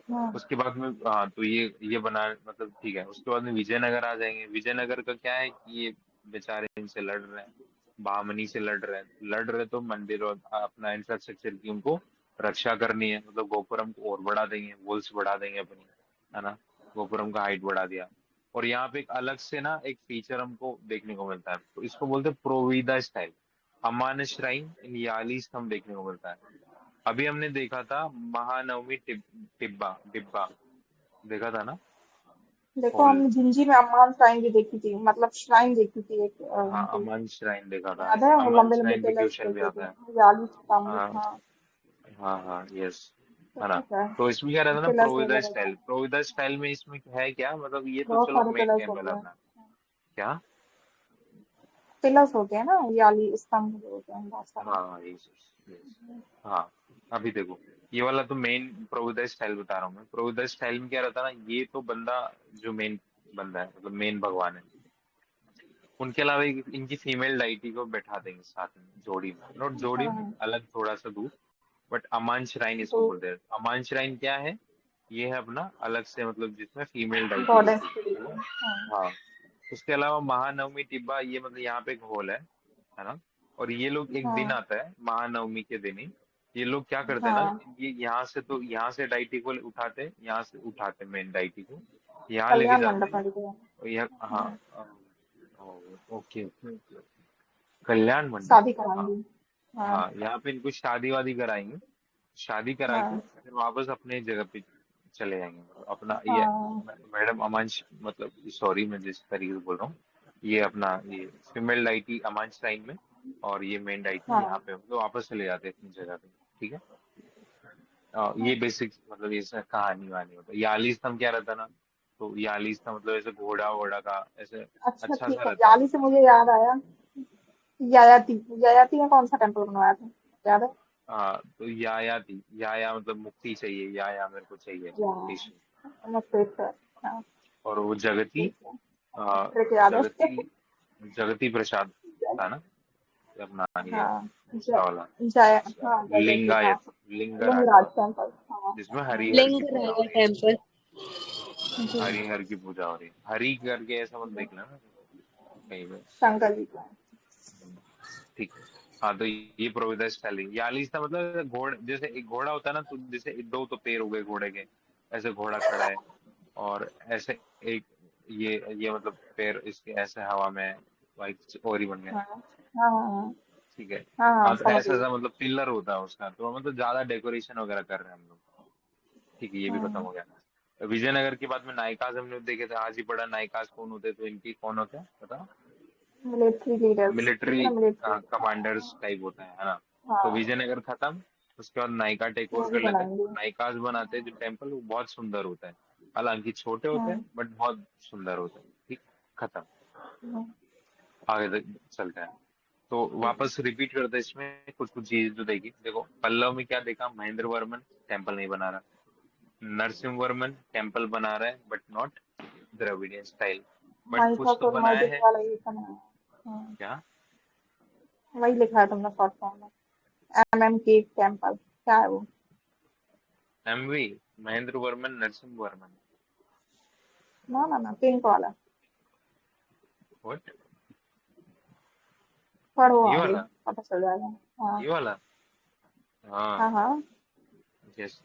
हाँ उसके बाद में हाँ तो ये बना, मतलब ठीक है। उसके बाद में विजयनगर आ जाएंगे। विजयनगर का क्या है कि ये बेचारे इनसे लड़ रहे हैं, बहामनी से लड़ रहे तो मंदिर और अपना इंफ्रास्ट्रक्चर की उनको रक्षा करनी है, मतलब गोपुरम को और बढ़ा देंगे, वॉल्स बढ़ा देंगे अपनी, है ना। गोपुरम का हाइट बढ़ा दिया। और यहाँ पे एक अलग से ना एक फीचर हमको देखने को मिलता है, तो इसको बोलते हैं प्रोविदा स्टाइल। अमान श्राइन इन याली स्तंभ देखने को मिलता है। अभी हमने देखा था महानवमी टिब्बा डिब्बा, देखा था ना, देखो, हॉल। हमने जिंजी में अम्मान श्राइन भी देखी थी, मतलब श्राइन देखी थी एक हाँ उनकी। अमन श्राइन देखा था। याद है, वो अमन लंबे लंबे श्राइन पे पिलर्स क्वेश्चन भी देखे आता थे, है। 42 स्तंभ। हाँ हाँ। हाँ हाँ यस, तो है ना। ठीक है। तो इसमें क्या रहता है ना, पिलर्स प्रोविदा वगैरह का स्टाइल, प्रोविदा स्टाइल में इसमें है क्या, मतलब ये तो बहुत चलो सारे मेन पिलर्स हो टेम्पल है गए। अपना। क्या, पिलर्स होते हैं ना, याली स्तंभ जो होते हैं बहुत सारे। हाँ यस यस। हाँ अभी देखो, ये वाला तो मेन प्रोविदा स्टाइल बता रहा हूँ मैं। प्रोविदा स्टाइल में क्या रहता है ना, ये तो बंदा जो मेन बंदा है, मतलब मेन भगवान है, उनके अलावा इनकी फीमेल डाइटी को बैठा देंगे साथ में, जोड़ी में, नॉट जोड़ी में, हाँ। अलग थोड़ा सा दूर। बट अमान श्राइन इसको तो बोलते हैं। अमान श्राइन क्या है, ये है अपना अलग से, मतलब जिसमें फीमेल डाइटी गॉडेस होती के है लिए। ना। हाँ हाँ। उसके अलावा महानवमी टिब्बा, ये मतलब यहाँ पे एक हॉल है ना। और ये लोग एक दिन हाँ आता है महानवमी के दिन ही, ये लोग क्या करते हैं ना, हाँ। ये यहाँ से डाइटी को उठाते हैं, यहाँ से उठाते मेन डाइटी को, यहाँ लेके कल्याण जाते मंडप हैं। में दिखे हैं। और यहाँ हाँ, हाँ, ओके, कल्याण मंडप, शादी हाँ। कराएंगी। हाँ हाँ यहाँ पे इनको शादी वादी कराएंगे, शादी करा के हाँ फिर वापस अपने जगह पे चले जाएंगे, मतलब अपना ये, हाँ मैडम अमांश, मतलब सॉरी मैं जिस तरीके से बोल रहा हूँ, ये अपना ये फीमेल डाइटी अमांश लाइन में, और ये मेन डाइटी यहाँ हाँ पे, तो वापस चले जाते हैं अपनी जगह पे। ठीक है। ये बेसिक, मतलब ये सब कहानी वहानी होता है। याली स्तंभ क्या रहता है ना, तो याली स्तंभ मतलब ऐसे घोड़ा वोड़ा का ऐसे अच्छा अच्छा सा ठीक है, रहता है। याली से मुझे याद आया। ययाति। ययाति में कौन सा टेम्पल बनवाया था, याद है? तो या थी, या मतलब मुक्ति चाहिए, या मेरे को चाहिए या मुक्ति चाहिए। नमस्ते। हाँ और वो जगती, ठीक है। आ, ट्रिक याद है। जगती जगती प्रसाद था ना, ये अपना ये हाँ क्या वाला, जय। हाँ जगह हाँ। लिंगायत, लिंगराज, लिंगराज टेम्पल हाँ जिसमें हाँ। हरिहर की पूजा हो लिंगराज रही है। टेम्पल। जी हरिहर की पूजा हो रही है, हरि करके ऐसा मत जी। देख लेना कहीं पे। शंकर जी का। ठीक है। हाँ तो ये प्रोविधा स्टाइलिंग यालीस था, मतलब घोड़ जैसे एक घोड़ा होता है ना, तो जैसे दो तो पैर हो गए घोड़े के, ऐसे घोड़ा खड़ा है, और ऐसे एक ये मतलब पैर इसके ऐसे हवा में वाइट और ही बन गया। हाँ हाँ हाँ ठीक है। हाँ हाँ हाँ तो समझ ऐसा गई। ऐसा मतलब पिलर होता है उसका, तो मतलब ज्यादा डेकोरेशन वगैरह कर रहे हैं हम लोग। ठीक है, ये भी खत्म हम्म। हो गया। विजयनगर के बाद में नायकाज हमने देखे थे, आज ही पढ़ा नायकाज कौन होते हैं, तो इनकी कौन होते हैं पता? मिलिट्री लीडर्स ठीक मिलिट्री है ना मिलिट्री। कमांडर्स टाइप होता है ना। तो हाँ विजयनगर खत्म, उसके बाद नायका टेक ओवर मूवी कर लेते हैं, बनाएंगे। तो नायकाज बनाते हैं जो टेम्पल, वो बहुत सुंदर होता है। हालांकि छोटे होते हम्म हैं बट बहुत सुंदर होते हैं। ठीक, खत्म। हम्म, आगे तक चलते हैं। तो ठीक है। वापस रिपीट करते हैं इसमें कुछ कुछ चीज जो देखी। देखो पल्लव में क्या देखा, महेंद्र वर्मन टेम्पल नहीं बना रहा, नरसिंह वर्मन टेम्पल बना रहा है but not Dravidian style, but कुछ तो महिषासुर बनाया मर्दिनी है। वाला ये था ना। क्या? वही लिखा है तुमने शॉर्ट फॉर्म में। MM के टेम्पल क्या है वो? एमवी, महेंद्र वर्मन नरसिंह वर्मन। ना पिंक वाला। व्हाट? पढ़ो ये आगे वाला, पता चल जाएगा। हाँ ये वाला। हाँ। हाँ हाँ। यस।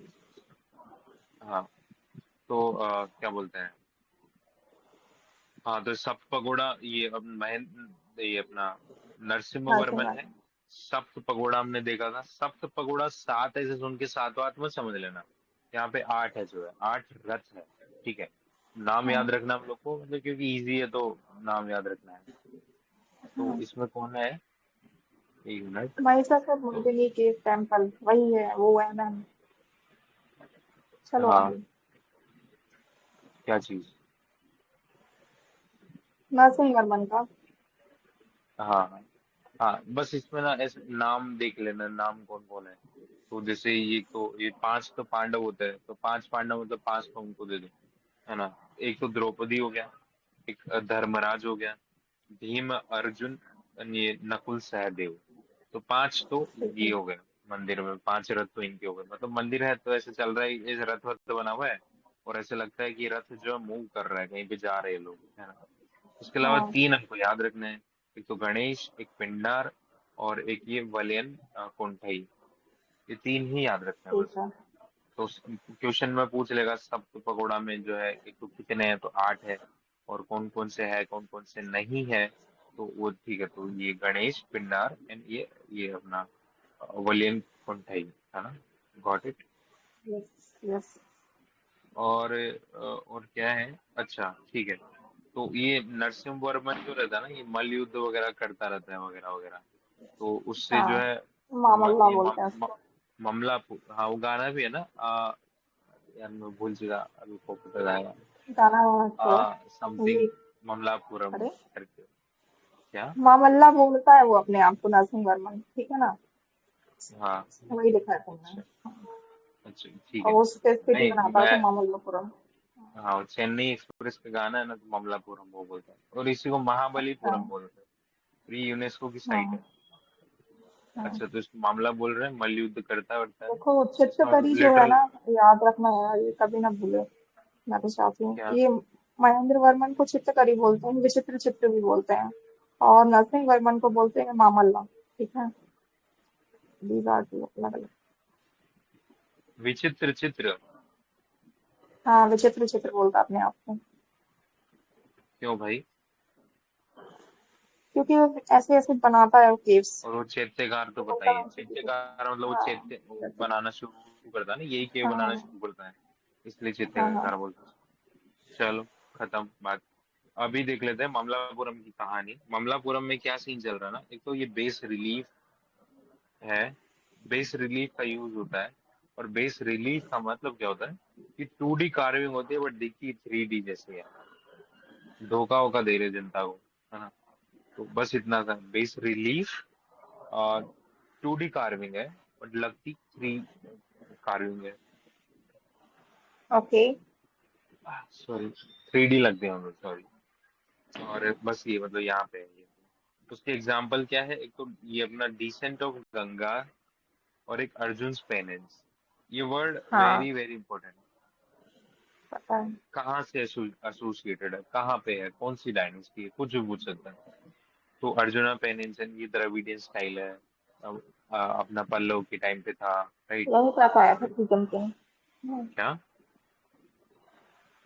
हाँ तो क्या बोलते हैं, हाँ तो सप्त पगोड़ा ये अब महेंद्र, ये अपना नरसिम्हा नरसिंह वर्मन है। वाला। सप्त पगोड़ा हमने देखा था, सप्त पगोड़ा सात ऐसे सुन के सातवां मत समझ लेना, यहाँ पे आठ है, जो है आठ रथ है। ठीक है, नाम हाँ याद रखना हम लोग को, मतलब क्योंकि इजी है तो नाम याद रखना है। तो हाँ। इसमें कौन है, एक मिनट। महिषासुर मर्दिनी के टेम्पल वही है वो है मैम। चलो हाँ, आगे। क्या चीज? नरसिंह वर्मन का। हाँ हाँ हाँ, बस इसमें ना ऐसे नाम देख लेना, नाम कौन कौन है। तो जैसे ये तो ये पांच तो पांडव होते हैं, तो पांच पांडव मतलब पांच तो उनको दे दो, है ना। एक तो द्रौपदी हो गया, एक धर्मराज हो गया, भीम, अर्जुन, और ये नकुल, सहदेव। तो पांच तो ठीक ये है। हो गए। मंदिर में पांच रथ तो इनके हो गए, मतलब मंदिर है तो ऐसे चल रहा है, इस रथ वथ बना हुआ है, और ऐसे लगता है कि रथ जो है मूव कर रहा है, कहीं पे जा रहे हैं लोग, है ना। उसके अलावा हाँ तीन हमको याद रखने हैं, एक तो गणेश, एक पिंडार, और एक ये वलयन कुंठई। ये तीन ही याद रखने हैं ठीक बस। है। तो क्वेश्चन में पूछ लेगा सब पकौड़ा में जो है एक तो कितने हैं, तो आठ है, और कौन कौन से है कौन कौन से नहीं है, तो वो ठीक है। तो ये गणेश, पिंडार एंड ये अपना वलियन कुंठई, है ना। Got it. Yes yes. और क्या है, अच्छा ठीक है। तो ये नरसिंह वर्मन जो रहता है ना, ये मल्ल युद्ध वगैरह करता रहता है वगैरह वगैरह। तो उससे जो हाँ है मामल्ला ये बोलते हैं उसको। मामला, हाँ वो गाना भी है ना, यार मैं भूल चुका, अभी को पता आएगा। गाना छोड़ो। समथिंग ये ममलापुरम अरे करके। क्या? मामल्ला बोलता है वो अपने आप को नरसिंह वर्मन ठीक है ना। हाँ। वही लिखा है तुमने। अच्छा, अच्छा ठीक और है। वो उस पे सिटी नहीं बनाता है मैं, तो मामल्लापुरम। हाँ वो चेन्नई एक्सप्रेस का गाना है ना, तो ममलापुरम वो बोलता है, और इसी को अच्छा। महाबलीपुरम बोलते हैं। तो ये यूनेस्को की साइट हाँ है। हाँ। अच्छा, तो इसको मामला बोल रहे हैं, मल्ल युद्ध करता करता है। देखो इसका चित्रकरी जो है लिटरल ना याद रखना यार ये कभी ना भूले। मैं तो चाहती हूँ क्या? ये महेंद्र वर्मन को चित्रकरी बोलते हैं विचित्र चित्र भी बोलते हैं। और नरसिंह वर्मन को बोलते हैं मामल्ला। ठीक है। दीज आर टू अलग अलग। विचित्र चित्र? हाँ विचित्र चित्र बोलता है अपने आप को। क्यों भाई? क्योंकि वो ऐसे ऐसे बनाता है वो केव्स। और वो चैत्यकार तो बोलता बताइए, है कि चैत्यकार मतलब वो हाँ चैत्य वो बनाना शुरू करता है ना, यही केव बनाना हाँ शुरू करता है, इसलिए हाँ हाँ। चैत्यकार बोलते हैं। चलो, खत्म बात। अभी देख लेते हैं ममलापुरम की कहानी। ममलापुरम में क्या सीन चल रहा है ना, एक तो ये बेस रिलीफ है, बेस रिलीफ का यूज होता है। और बेस रिलीफ का मतलब क्या होता है कि 2D कार्विंग होती है, बट दिखती 3D जैसी है। धोखा वोखा दे रहे जनता को, है ना। तो बस इतना था, बेस रिलीफ और 2D कार्विंग है, बट लगती 3 कार्विंग है, ओके। सॉरी 3D लगते हैं हम लोग, सॉरी। और बस ये मतलब यहाँ पे है ये। उसके एग्जाम्पल क्या है, एक तो ये अपना डिसेंट ऑफ गंगा, और एक अर्जुन पेनेंस। ये वर्ड हाँ, वेरी वेरी इंपॉर्टेंट। पता है। कहाँ से एसोसिएटेड है, कहाँ पे है, कौन सी डायनेस्टी है, कुछ भी पूछ सकता है। तो अर्जुना पेनिनसन ये द्रविडियन स्टाइल है। अब, अपना पल्लव के टाइम पे था, राइट? यहीं पास आया था सी जिनपिंग। क्या?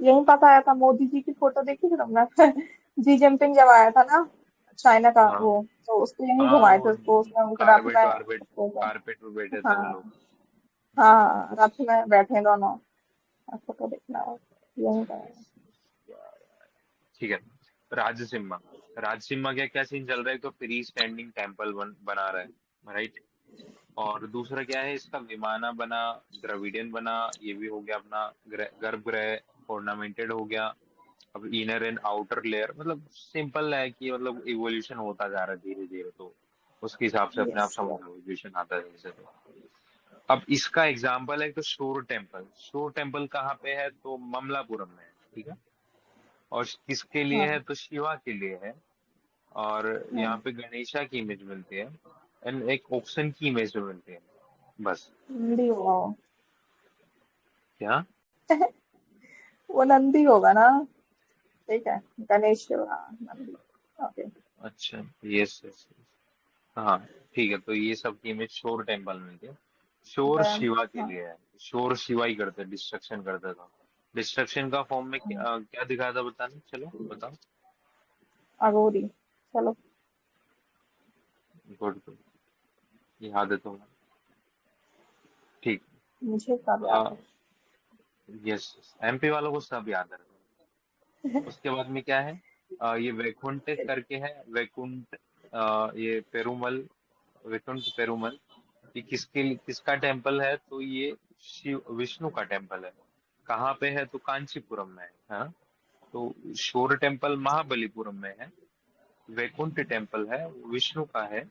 यहीं पास आया था, मोदी जी की फोटो देखी थी तुमने? जी जिनपिंग जब आया था ना चाइना का हाँ वो, तो उसको यहीं हाँ, घुमाए थे, वो उसको उसने उनके रथ कारपेट में वारपेट, उसको कारपेट पे बैठे थे वो हाँ लोग। हाँ, रथ में बैठे दोनों। फोटो देखना है, यहीं का है। ठीक है। राजसिम्हा, राजसिम्हा क्या क्या सीन चल रहा है, तो फ्री स्टैंडिंग टेम्पल बना रहा है, राइट? और दूसरा क्या है, इसका विमाना बना, द्रविडियन बना, ये भी हो गया अपना गर्भगृह ऑर्नामेंटेड हो गया। अब इनर एंड आउटर लेयर, मतलब सिंपल है कि मतलब इवोल्यूशन होता जा रहा है धीरे धीरे, तो उसके हिसाब से अपने आप यस समझ यस। लो इवोल्यूशन आता है जैसे। तो अब इसका एग्जाम्पल है तो शोर टेम्पल। शोर टेम्पल कहाँ पे है, तो ममलापुरम में है, ठीक है। और किसके लिए हाँ है, तो शिवा के लिए है। और हाँ, यहाँ पे गणेशा की इमेज मिलती है, एंड एक ओक्सन की इमेज भी मिलती है, बस। नंदी होगा वो। क्या? वो नंदी होगा ना। ठीक है, गणेश शिवा नंदी। ओके। अच्छा, यस यस। हाँ ठीक है, तो ये सब की इमेज शोर टेम्पल में थी। शोर देन शिवा के हाँ, लिए है। शोर शिवा ही करते, डिस्ट्रक्शन करता था। डिस्ट्रक्शन का फॉर्म में क्या दिखा था, बताना, चलो बताओ। अघोरी। चलो। गुड गुड, याद है तुम्हें, ठीक। मुझे सब याद है। यस, एमपी वालों को सब याद है। उसके बाद में क्या है, ये वैकुंठ करके है, वैकुंठ, ये पेरुमल, वैकुंठ पेरुमल। ये किसका टेम्पल है, तो ये शिव विष्णु का टेम्पल है। कहाँ पे है, तो कांचीपुरम में है, हाँ। तो शोर टेम्पल महाबलीपुरम में है, वैकुंठ टेम्पल है वो विष्णु का है,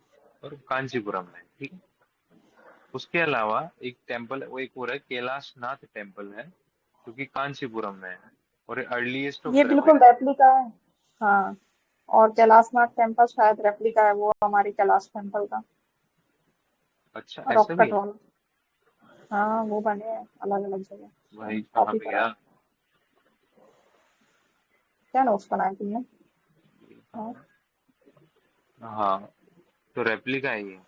और कांचीपुरम में है, ठीक है। उसके अलावा एक टेम्पल, वो एक और है, कैलाश नाथ टेम्पल है, जो कि कांचीपुरम में है, और अर्लीस्ट ऑफ ये बिल्कुल द्रविड़। रेप्लिका है। हाँ, और कैलाशनाथ टेम्पल शायद रेप्लिका है वो हमारी कैलाश टेम्पल का। अच्छा, ऐसा रॉक भी कट है? वाला। हाँ, वो बने हैं अलग अलग जगह, भाई कहाँ कॉपी पे करा है। गया? क्या नोट्स बनाए तुमने? हाँ, हाँ, तो रेप्लिका है ये।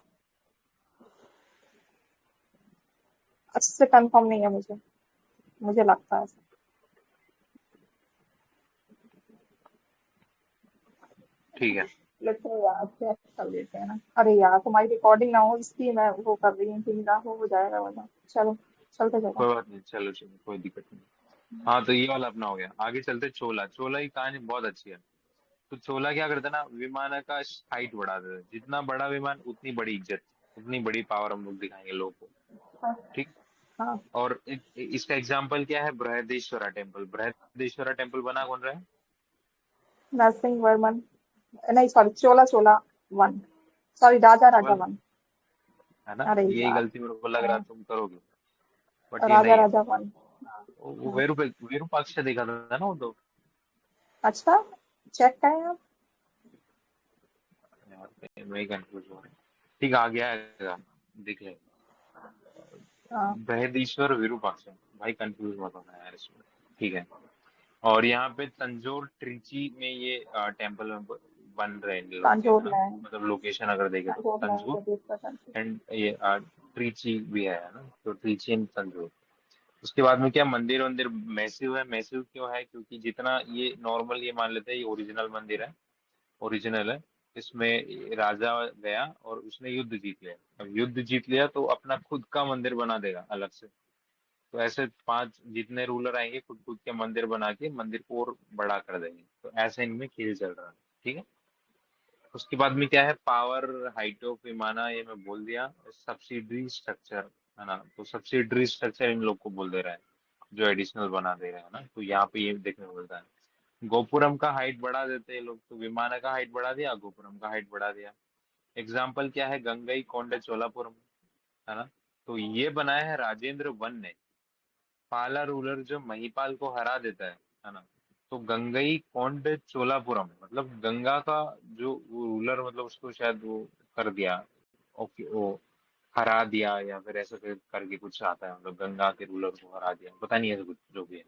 अच्छे से कंफर्म नहीं है मुझे, मुझे लगता है ऐसा। ठीक है, लेकिन यार चेक कर लेते हैं ना। अरे यार, तुम्हारी रिकॉर्डिंग ना हो इसकी मैं वो कर रही हूँ, कि ना हो जाएगा वरना। चलो, चलते चलो। कोई बात नहीं, चलो चलो, कोई दिक्कत नहीं। हाँ, तो ये वाला अपना हो गया। आगे चलते, चोला। चोला की कहानी बहुत अच्छी है। तो चोला क्या करता है ना, विमान का हाइट बढ़ा देता है। जितना बड़ा विमान उतनी बड़ी इज्जत, उतनी बड़ी पावर हम लोग दिखाएंगे लोगों को, हाँ ठीक। हाँ। और इसका एग्जाम्पल क्या है, बृहदेश्वरा टेम्पल। बृहदेश्वरा टेम्पल बना कौन रहा है? नरसिंह वर्मन। नहीं सॉरी, चोला चोला वन। सॉरी, राजा राजा केवल, वन। है ना, अरे यही यार। गलती मेरे को लग रहा हाँ, तुम करोगे, बट ये राजा नहीं है। राजा वन। वो हाँ। विरूपाक्ष से देखा था ना वो तो। अच्छा, चेक करें आप। यार मैं कंफ्यूज हो रहा हूँ। ठीक, आ गया है, देख ले। हाँ, बृहदीश्वर विरूपाक्ष, भाई कंफ्यूज मत होना यार इसमें, ठीक है। और यहाँ पे तंजोर ट्रिची में ये टेम्पल में बन रहे हैं इन लोग के, है तांजोर ना। में। मतलब लोकेशन अगर देखे तो तांजोर में तंजोर, ये परसेंट। एंड ये ट्रिची भी है ना, तो ट्रिची एंड तंजोर। उसके बाद में क्या, मंदिर मंदिर मैसिव है। मैसिव क्यों है, क्योंकि जितना ये नॉर्मल, ये मान लेते हैं ये ओरिजिनल मंदिर है, ओरिजिनल है। इसमें राजा गया और उसने युद्ध जीत लिया। अब युद्ध जीत लिया तो अपना खुद का मंदिर बना देगा अलग से। तो ऐसे 5 जितने रूलर आएंगे खुद खुद के मंदिर बना के मंदिर को और बड़ा कर देंगे। तो ऐसे इनमें खेल चल रहा है, ठीक है। उसके बाद में क्या है, पावर, हाइट ऑफ विमाना, ये मैं बोल दिया। सब्सिडरी स्ट्रक्चर, है ना, तो सब्सिडरी स्ट्रक्चर इन लोग को बोल दे रहा है, जो एडिशनल बना दे रहे हैं ना। तो यहाँ पे ये देखने को मिलता है। गोपुरम का हाइट बढ़ा देते हैं लोग, तो विमाना का हाइट बढ़ा दिया, गोपुरम का हाइट बढ़ा दिया। एग्जाम्पल क्या है, गंगई कोंडे चोलापुरम, है ना। तो ये बनाया है राजेंद्र वन ने। पाला रूलर जो महिपाल को हरा देता है ना। तो गंगई कोंड चोलापुरम, मतलब गंगा का जो रूलर, मतलब उसको शायद वो कर दिया, ओके, वो हरा दिया, या फिर ऐसा करके कुछ आता है, मतलब गंगा के रूलर को हरा दिया, पता नहीं ऐसा कुछ जो भी है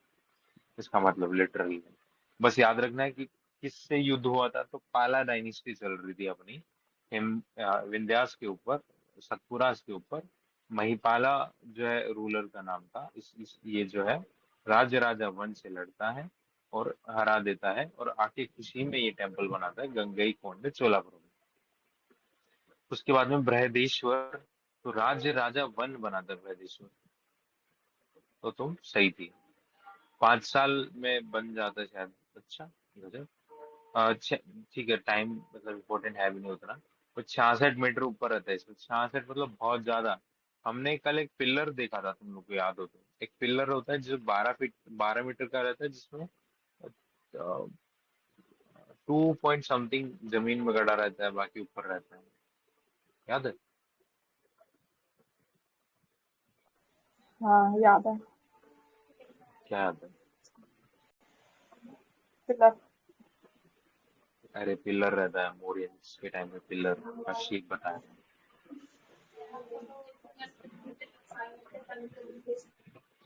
इसका मतलब लिटरली है। बस याद रखना है कि किससे युद्ध हुआ था, तो पाला डायनेस्टी चल रही थी अपनी, विंध्यास के ऊपर, सतपुरास के ऊपर। महिपाला जो है रूलर का नाम था। ये जो है राज्य राजा वन से लड़ता है और हरा देता है, और आके खुशी में ये टेम्पल बनाता है गंगई कोंड चोलापुरम। उसके बाद में बृहदेश्वर, तो राज्य राजा वन बनाता है बृहदेश्वर। तो तुम सही थी, 5 साल में बन जाता है शायद। अच्छा, गजब। अच्छा, ठीक है, टाइम मतलब इम्पोर्टेंट है भी नहीं उतना। तो 66 मीटर ऊपर रहता है इसमें, 66 मतलब बहुत ज्यादा। हमने कल एक पिलर देखा था, तुम लोग को याद हो तो। एक पिलर होता है जो 12 फीट 12 मीटर का रहता है, जिसमें 2 पॉइंट समथिंग जमीन में गड़ा रहता है, बाकी ऊपर रहता है। याद है? हाँ याद है। क्या याद है? पिलर। अरे पिलर रहता है, मौर्यंस के टाइम में पिलर का शेप बताया था।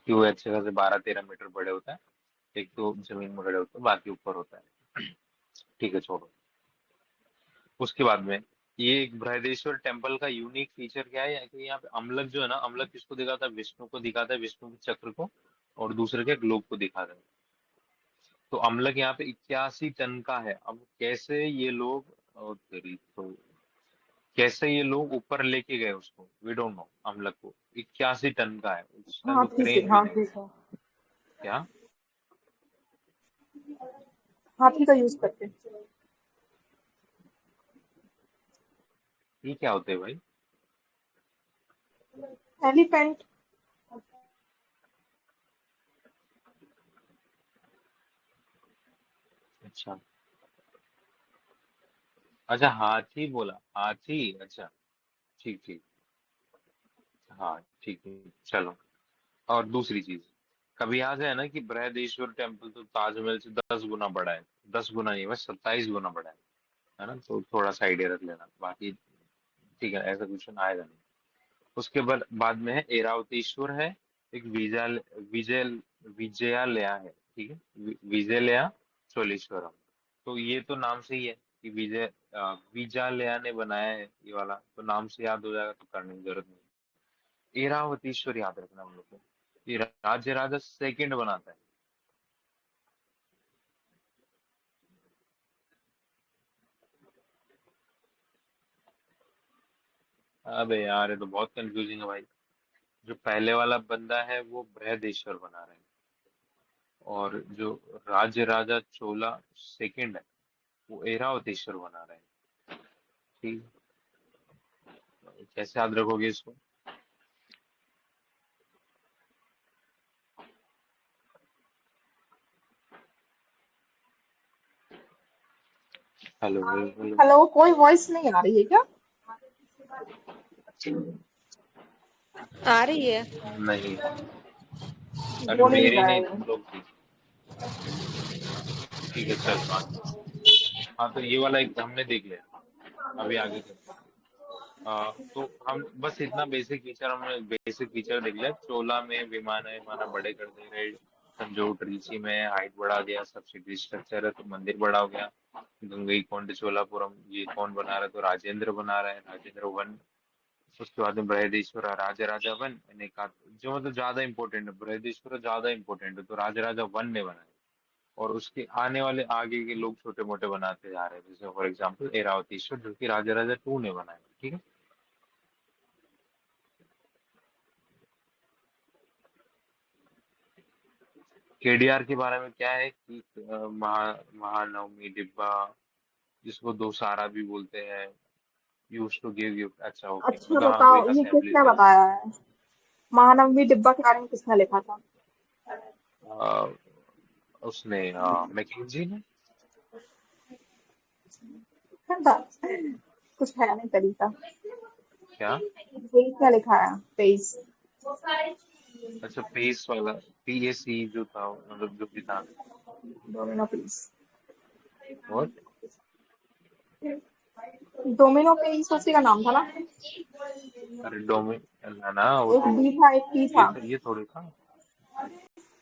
कि वो अच्छे खासे 12-13 मीटर बड़े होता है। एक तो जमीन में गड़े होते हैं, बाकी ऊपर होता है। ठीक है, छोड़ो। उसके बाद में ये एक बृहदेश्वर टेम्पल का यूनिक फीचर क्या है कि यहाँ पे अमलक जो है ना, अमलक किसको दिखाता है? विष्णु को दिखाता है, विष्णु के चक्र को, और दूसरे के ग्लोब को दिखाता है। तो अमलक यहाँ पे 81 टन का है। अब कैसे ये लोग, और तेरी तो, कैसे ये लोग ऊपर लेके गए उसको, वी डोंट नो। अमलक को 81 टन का है, उस टाइम तो हाथी से, क्रेन भी नहीं हाथी थी। से। क्या? हाथी का यूज करके। ये क्या होते हैं भाई? एलिफेंट। अच्छा, अच्छा, हाथी बोला, हाथी, अच्छा। ठीक ठीक। हाँ, ठीक है, चलो। और दूसरी चीज, कभी याद है ना कि बृहदेश्वर टेम्पल तो ताजमहल से 10 गुना बड़ा है। 10 गुना नहीं, बस 27 गुना बड़ा है ना। तो थोड़ा सा आइडिया रख लेना, बाकी ठीक है, ऐसा क्वेश्चन आएगा नहीं। उसके बाद में है ऐरावतेश्वर है। एक विजय विजयालया है, ठीक है, विजयालया चोलेश्वरम। तो ये तो नाम से ही है कि विजयालया ने बनाया है ये वाला, तो नाम से याद हो जाएगा, तो करने की जरूरत नहीं। ऐरावतेश्वर याद रखना हम लोग को। ये राज्य राजा सेकंड बनाता है। अबे यार, ये तो बहुत कंफ्यूजिंग है भाई। जो पहले वाला बंदा है वो बृहदेश्वर बना रहा है, और जो राज्य राजा चोला सेकंड है वो ऐरावतेश्वर बना रहा है। ठीक, कैसे याद रखोगे इसको? Hello hello hello. हेलो, कोई वॉइस नहीं आ रही है क्या? आ रही है। नहीं, अरे बोल नहीं मेरी रहा नहीं, है। तुम लोग की। ठीक है, चल हाँ। हाँ, तो ये वाला एक हमने देख लिया। अभी आगे चलते हैं। तो हम बस इतना बेसिक फीचर, हमने बेसिक फीचर देख लिया। चोला में विमान है, विमाना बड़े कर दे रहे। तंजौर ट्रिची में हाइट बढ़ा दिया, सब सिटी स्ट्रक्चर है तो मंदिर बड़ा हो गया। गंगई कोंड चोलापुरम, ये कौन बना रहा है? तो राजेंद्र बना रहा है, राजेंद्र वन। उसके बाद में बृहदेश्वर राजा राजा वन, जो मतलब ज्यादा इंपॉर्टेंट है, बृहदेश्वर ज्यादा इंपॉर्टेंट है, तो राजा राजा वन ने बनाया। और उसके आने वाले आगे के लोग छोटे मोटे बनाते जा रहे हैं, जैसे फॉर एग्जाम्पल ऐरावतेश्वर, जो कि राजा राजा टू ने बनाया। ठीक है। केडीआर के बारे में क्या है कि महानवमी डिब्बा, जिसको दोसारा भी बोलते हैं, यूज टू गिव गिफ्ट। अच्छा, ओके, अच्छा मतलब हाँ, बताओ, ये असेंबली किसने थे वो। बताया है? महानवमी डिब्बा के बारे में किसने लिखा था? अ, उसने मैकेंजी ने। बस, कुछ है नहीं तरीका। क्या? पेज क्या लिखा है? पेज। अच्छा, पेस वाला, PAC जो था, मतलब जो भी था। Domino page. और डोमिनो पेज उसी का नाम था ना? अरे डोमिन, ना ना, वो एक तो बी था, एक पी था। ये थोड़ी था।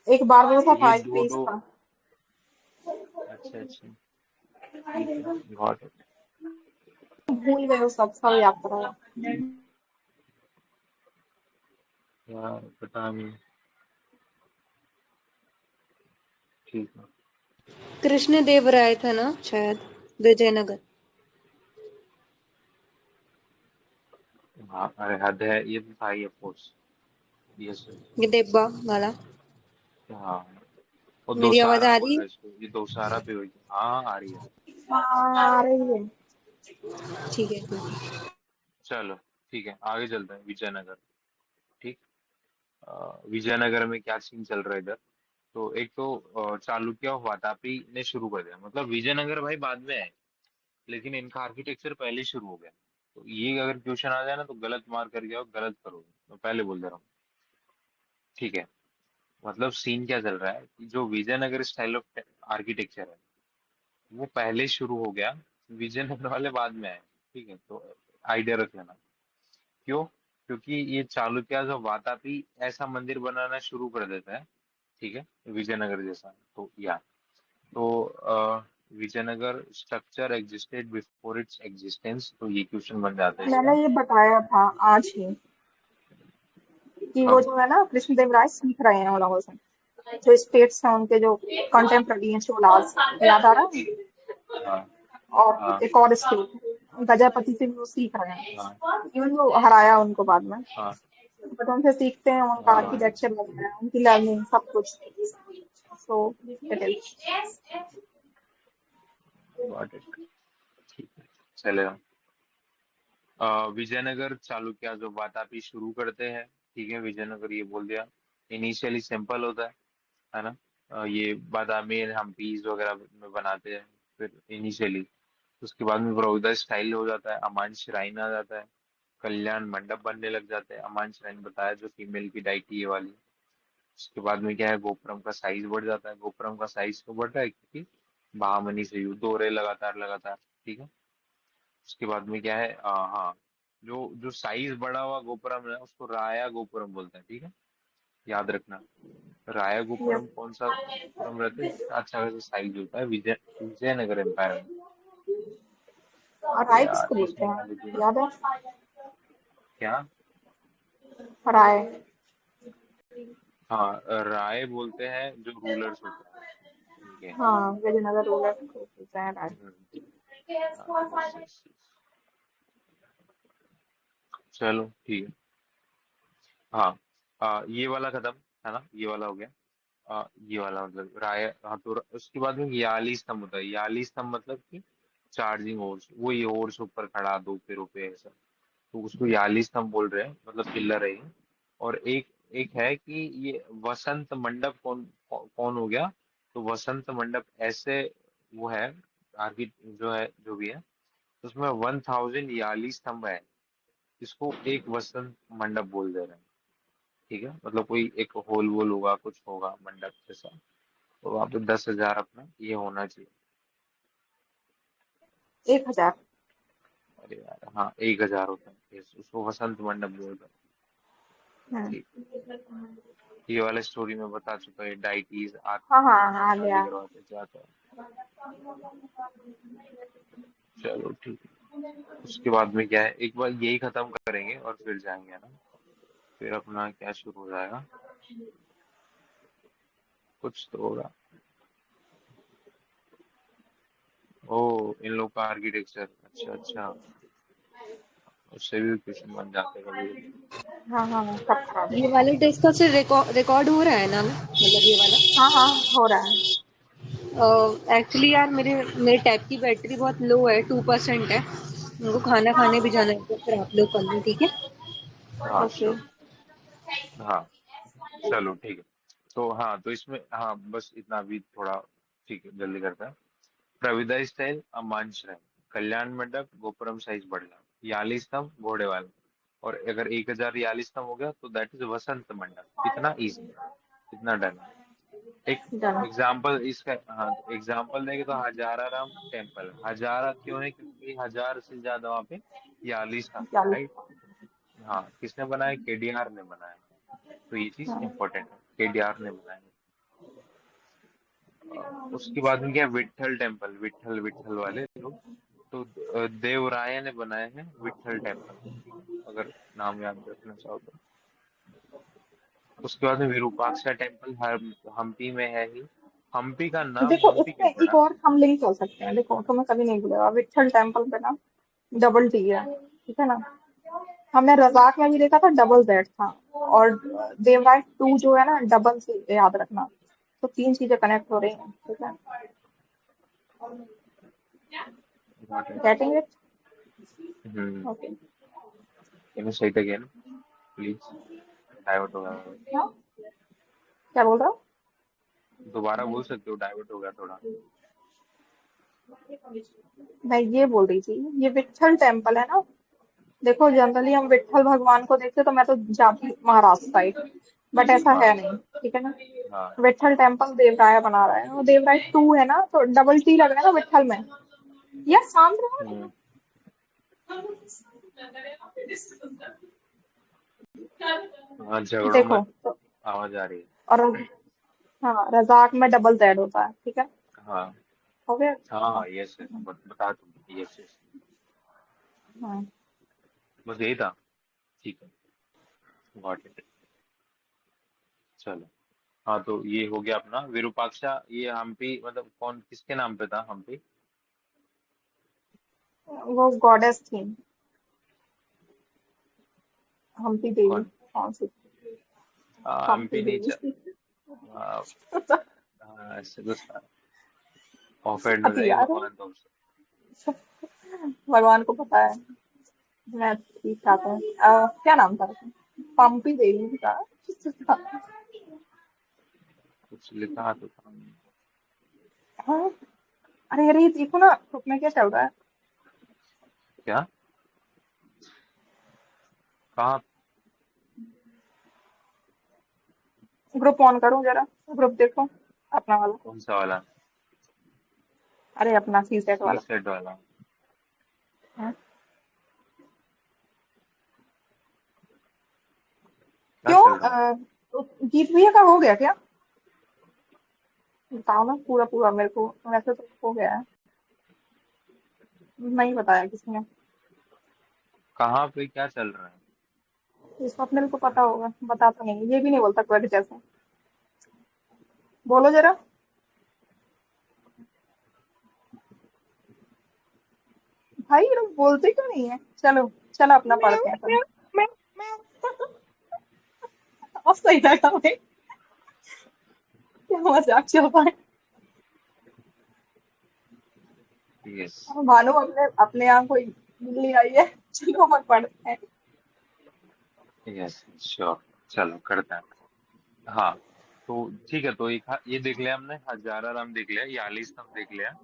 एक बार था ये एक दो पेज दो। था। अच्छा अच्छा, ठीक है, गॉट इट। भूल गए, वो सब याद करो। यार पता नहीं। ठीक है। कृष्ण देव राय था ना शायद, विजयनगर। हाँ, अरे हद है, ये तो था ही ऑफ कोर्स। यस। ये देब्बा वाला। हाँ, और मेरी आवाज दोसारा आ बोल रही रहे है? हैं इसको, ये दोसारा पे हुई। हाँ आ रही है। हाँ, आ रही है। ठीक है, ठीक है। चलो ठीक है, आगे चलते हैं विजयनगर। ठीक। विजयनगर में क्या सीन चल रहा है इधर? तो एक तो चालुक्य और वातापी ने शुरू कर दिया, मतलब विजयनगर भाई बाद में है, लेकिन इनका आर्किटेक्चर पहले ही शुरू हो गया। तो ये अगर क्वेश्चन आ जाए ना तो गलत मार कर गया और गलत करोगे, मैं पहले बोल दे रहा हूँ। ठीक है। मतलब सीन क्या चल रहा है कि जो विजयनगर स्टाइल ऑफ आर्किटेक्चर है वो पहले शुरू हो गया, विजयनगर वाले बाद में आए। ठीक है, तो आइडिया रख लेना। क्यों? क्योंकि ये चालुक्य और वातापी ऐसा मंदिर बनाना शुरू कर देता है, ठीक है, विजयनगर जैसा। तो या तो Vijayanagar structure existed before its existence, तो ये क्वेश्चन बन जाता है मैंने इसका। ये बताया था आज ही कि वो कब? जो है ना, कृष्णदेव राय सीख रहे हैं उन लोगों से। जो स्टेट्स हैं उनके, जो कंटेम्प्रेरी हैं, चोलास। याद आ रहा है? हाँ और हाँ एक और स्टेट गजपति से भी वो सीख रहे हाँ हैं। इवन वो हराया उनको बाद में। हाँ बट उनसे सीखते हैं, उनका हाँ। आर्किटेक्चर वगैरह, उनकी लर्निंग सब कुछ। So it is. Got it. ठीक है, चलेगा। विजयनगर चालुक्य जो वातापी शुरू करते हैं, ठीक है, विजयनगर ये बोल दिया। इनिशियली सिंपल होता है ना? ये बादामी हम्पीज वगैरह में बनाते हैं फिर इनिशियली। उसके बाद में बड़ौदा स्टाइल हो जाता है, अमान श्राइन आ जाता है, कल्याण मंडप बनने लग जाते हैं। अमान श्राइन बताया, जो फीमेल की डाइटी ये वाली। उसके बाद में क्या है, गोपुरम का साइज बढ़ जाता है। गोपुरम का साइज क्यों बढ़ रहा है? क्योंकि बहामनी से युद्ध हो रहे लगातार लगातार। ठीक है। उसके बाद में क्या है, हाँ, जो जो साइज बढ़ा हुआ गोपुरम है उसको राया गोपुरम बोलते हैं। ठीक है, याद रखना। राया गोपुरम कौन सा गोपुरम रहता है जिसका अच्छा खासा साइज होता है विजयनगर एम्पायर में। और अरे राय यार किसको बोलते इसमें खाली हैं, दिन। याद है? क्या? राय। हाँ, राय बोलते हैं जो रूलर्स होते हैं उनके। हाँ, विजयनगर रूलर को बोलते हैं राय। हम्म, हाँ, यस यस। चलो ठीक है। हाँ, ये वाला खत्म है ना, ये वाला हो गया। ये वाला मतलब राय, हाँ, तो उसके बाद में याली स्तंभ होता है। याली स्तंभ मतलब कि चार्जिंग होर्स, वो ये होर्स ऊपर खड़ा दो पैरों पे ऐसा, तो उसको याली स्तंभ बोल रहे हैं, मतलब पिलर है ये। और एक एक है कि ये वसंत मंडप कौन कौन हो गया? तो वसंत मंडप ऐसे वो है, आर्किट जो है जो भी है, उसमें 1000 याली स्तंभ है, इसको एक वसंत मंडप बोल दे रहे हैं। ठीक है, मतलब कोई एक होल वोल होगा, कुछ होगा मंडप जैसा, तो वहाँ पे 10,000 अपना ये होना चाहिए। 1000। अरे यार हाँ, 1,000 होता है, उसको वसंत मंडप बोलते हैं। हम्म। ठीक। ये वाला स्टोरी में बता चुका है, डाइटीज हाँ हाँ, आ शादी गया। करवाते जाता है। चलो ठीक है। उसके बाद में क्या है, एक बार यही खत्म करेंगे और फिर जाएंगे ना, फिर अपना क्या शुरू हो जाएगा, कुछ तो होगा। ओ, इन लोग का आर्किटेक्चर, अच्छा अच्छा, उससे भी क्वेश्चन बन जाते हैं कभी कभी। हाँ हाँ, सब खराब है। ये वाला टेस्ट का सिर्फ रिकॉर्ड हो रहा है ना, मतलब ये वाला? हाँ हाँ, हो रहा है। एक्चुअली यार मेरे टैब की बैटरी बहुत लो है, 2% है। उनको खाना खाने भी जाना है, तो फिर आप लोग कर लो, ठीक है? हाँ ओके। श्योर। हाँ, चलो ठीक है। तो हाँ, तो इसमें हाँ बस इतना भी थोड़ा, ठीक है, जल्दी करता है। प्रविदा स्टाइल, अमान श्राइन, कल्याण मंडप, गोपुरम साइज बढ़ला, याली स्तंभ, घोड़े वाला। और अगर 1042 हो गया तो दैट इज वसंत मंडप। कितना इजी, कितना डन। एक डन। एग्जाम्पल इसका, हाँ एग्जाम्पल देंगे तो हजाराराम टेम्पल, हजारा क्यों है? क्योंकि 1000 से ज्यादा वहाँ पे 42 था, 40। राइट। हाँ, किसने बनाया? केडीआर ने बनाया। तो ये चीज हाँ। इम्पोर्टेंट है, केडीआर ने बनाया। उसके बाद में क्या, विट्ठल टेम्पल, विट्ठल विट्ठल वाले लोग, तो देवराय ने बनाए हैं विट्ठल टेम्पल, ठीक है, अगर नाम याद रखना चाहो तो। उसके बाद में विरूपाक्षा टेम्पल हम्पी में है ही। हम्पी का नाम देखो हम्पी क्यों इसमें एक पड़ा? और हम लिंक कर सकते हैं। देखो तुम्हें कभी नहीं भूलेगा, विट्ठल टेम्पल पे ना डबल टी है, ठीक है ना। हमने रजाक में भी देखा था डबल जेड था। और देवराय टू जो है ना डबल से, याद रखना। तो तीन चीजें कनेक्ट हो रही हैं, ठीक है। Got it. Getting it? Hmm. Okay. Can you से इट अगेन प्लीज? डाइवर्ट हो गया। हाँ, क्या बोल रहा हूँ? दोबारा बोल सकते हो, डाइवर्ट हो गया थोड़ा। मैं ये बोल रही थी, ये विट्ठल टेम्पल है ना। देखो जनरली हम विट्ठल भगवान को देखते तो मैं तो जाती महाराष्ट्र साइड, बट ऐसा हाँ है नहीं, ठीक है ना। हाँ। विट्ठल टेम्पल देवराय बना रहा है, और देवराय टू है ना, तो डबल टी लग रहा है ना विट्ठल में। या शांत रहो ना। हम्म। हाँ, झगड़ों में देखो तो, आवाज आ रही है। और हाँ, रजाक में डबल जेड होता है, ठीक है। हाँ हो गया। हाँ हाँ, यस यस, बता तुम, यस यस, हाँ। बस यही था। ठीक है, गॉट इट। चलो, हाँ तो ये हो गया अपना विरूपाक्षा। ये हम्पी मतलब कौन, किसके नाम पे था हम्पी? वो गॉडेस थी, हम्पी देवी। कौन? कौन सी? हम्पी हम्पी नहीं देवी थी। आ, हाँ, ऐसे कुछ ऑफेंड हो अति जाएंगे यार, भगवान तुमसे। भगवान को पता है। मैं ठीक ठाक हूँ। क्या नाम था उसका? पंपी देवी का। कुछ लिखा तो था। हाँ। अरे अरे देखो ना ग्रुप में क्या चल रहा है। क्या? कहाँ? ग्रुप ऑन करो जरा, ग्रुप देखो अपना वाला। कौन सा वाला? अरे अपना सी सेट सी वाला। सेट वाला? हाँ? क्या क्यों चल रहा है? तो गीत भैया का हो गया क्या? बताओ ना पूरा पूरा मेरे को। वैसे तो हो गया है, नहीं बताया किसी ने। कहाँ पे क्या चल रहा है? तो स्वप्निल को पता होगा, बताता नहीं, ये भी नहीं बोलता क्वेट जैसे। बोलो जरा। भाई ये लोग बोलते क्यों नहीं है? चलो चलो अपना पढ़ते हैं अपन। अब सही लगा भाई, क्या मजाक चल रहा है। यस अब भानु अपने अपने यहाँ कोई बिल्ली आई है, चलो अपन पढ़ते हैं। यस, श्योर, चलो करते हैं। हाँ तो ठीक है, तो एक ये देख लिया हमने, हजारा राम देख लिया, 42 स्तंभ देख लिया,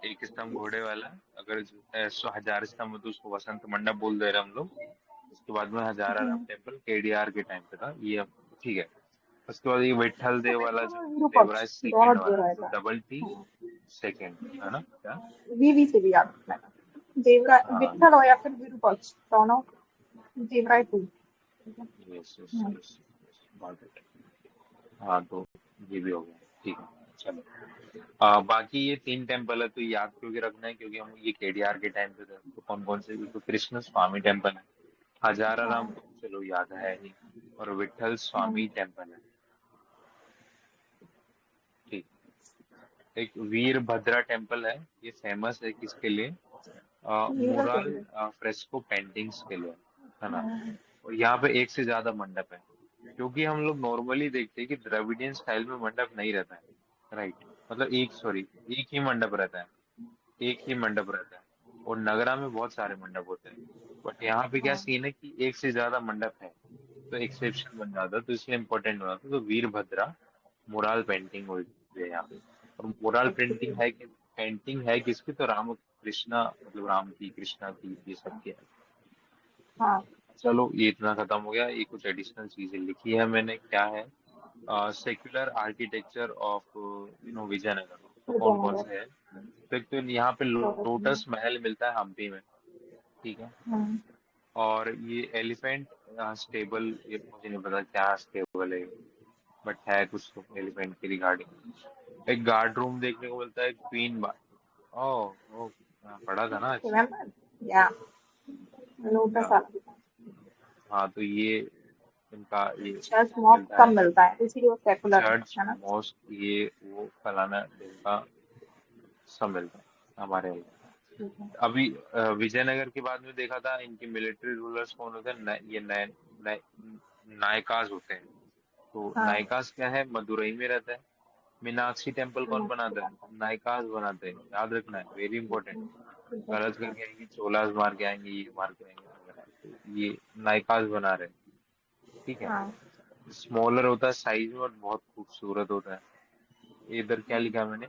एक स्तंभ घोड़े वाला। अगर 1000 स्तंभ है तो उसको वसंत मंडप बोल दे रहे हम लोग। उसके बाद में हजारा राम टेम्पल केडीआर के टाइम पे था ये, ठीक है। उसके बाद ये विट्ठल इसको देव वाला देखो जो ना, देवराज विरूपाक्ष दोनों सेकंड दे वाला, रहा तो था। डबल टी सेकंड है ना क्या? वीवी से भी याद रखना है। देवराय हाँ, विठल हो या फिर विरूपाक्ष, दोनों देवराय टू। ठीक है। Yes yes yes, got it. हाँ तो ये भी हो गया, ठीक है। चलो, बाकी ये 3 टेम्पल है तो याद क्यों रखना है? क्योंकि हम ये केडीआर के टाइम पे थे, तो कौन कौन से? तो कृष्ण स्वामी टेम्पल है, हजाराराम हाँ। तो चलो याद है ही, और विट्ठल हाँ। स्वामी टेम्पल है, ठीक। एक वीरभद्रा टेम्पल है, ये फेमस है किसके लिए? नीला मुराल केंद्र। फ्रेस्को पेंटिंग्स के लिए, है ना। हाँ। और यहाँ पे एक से ज्यादा मंडप है, क्योंकि हम लोग नॉर्मली देखते हैं कि द्रविडियन स्टाइल में मंडप नहीं रहता है, राइट। मतलब एक, सॉरी, एक ही मंडप रहता है, एक ही मंडप रहता है। और नगरा में बहुत सारे मंडप होते हैं, बट यहाँ पे क्या हाँ। सीन है कि एक से ज्यादा मंडप है, तो एक्सेप्शन बन जाता है, तो इसलिए इम्पोर्टेंट बना था। तो वीरभद्रा मुराल पेंटिंग हुई है यहाँ पे। और मुराल एक्चुअली पेंटिंग है कि, पेंटिंग है किसकी? तो राम कृष्णा, मतलब राम की, कृष्णा की, ये सब की है। हाँ, चलो ये इतना खत्म हो गया। ये कुछ एडिशनल चीजें लिखी है मैंने, क्या है, सेक्युलर आर्किटेक्चर ऑफ विजयनगर। तो कौन कौन विजयनगर। से है? तो एक तो यहाँ पे लोटस में। लोटस महल मिलता है हम्पी में, ठीक है। हम्म। और ये एलिफेंट स्टेबल, ये मुझे नहीं पता क्या स्टेबल है, बट है कुछ तो एलिफेंट की रिगार्डिंग। एक गार्ड रूम देखने को मिलता है, क्वीन बा ओ पढ़ा था ना आज। रिमेम्बर? या या लोटस आर्ट। हाँ, तो ये इनका ये चर्च मॉस्क मिलता कम है। मिलता है इसीलिए वो सेकुलर चर्च, है ना। मॉस्क, ये वो फलाना ढिमका सब मिलता है हमारे यहाँ। ठीक है। अभी विजयनगर के बाद में देखा था इनके मिलिट्री रूलर्स कौन होते हैं, ये नए नए नायकाज होते हैं। तो हाँ। नायकाज क्या है, मदुरई में रहता है। मीनाक्षी टेम्पल कौन मीनाक्षी बनाता है? टेम्पल। नायकाज बनाते हैं, याद रखना है, वेरी इंपॉर्टेंट। ठीक है गलत ठीक है। करके आएंगे, चोलाज मार के आएंगे, ये मार के आएंगे वगैरह, तो ये नायकाज बना रहे हैं, ठीक है। हाँ। स्मॉलर होता है साइज में और बहुत खूबसूरत होता है। इधर क्या लिखा है मैंने,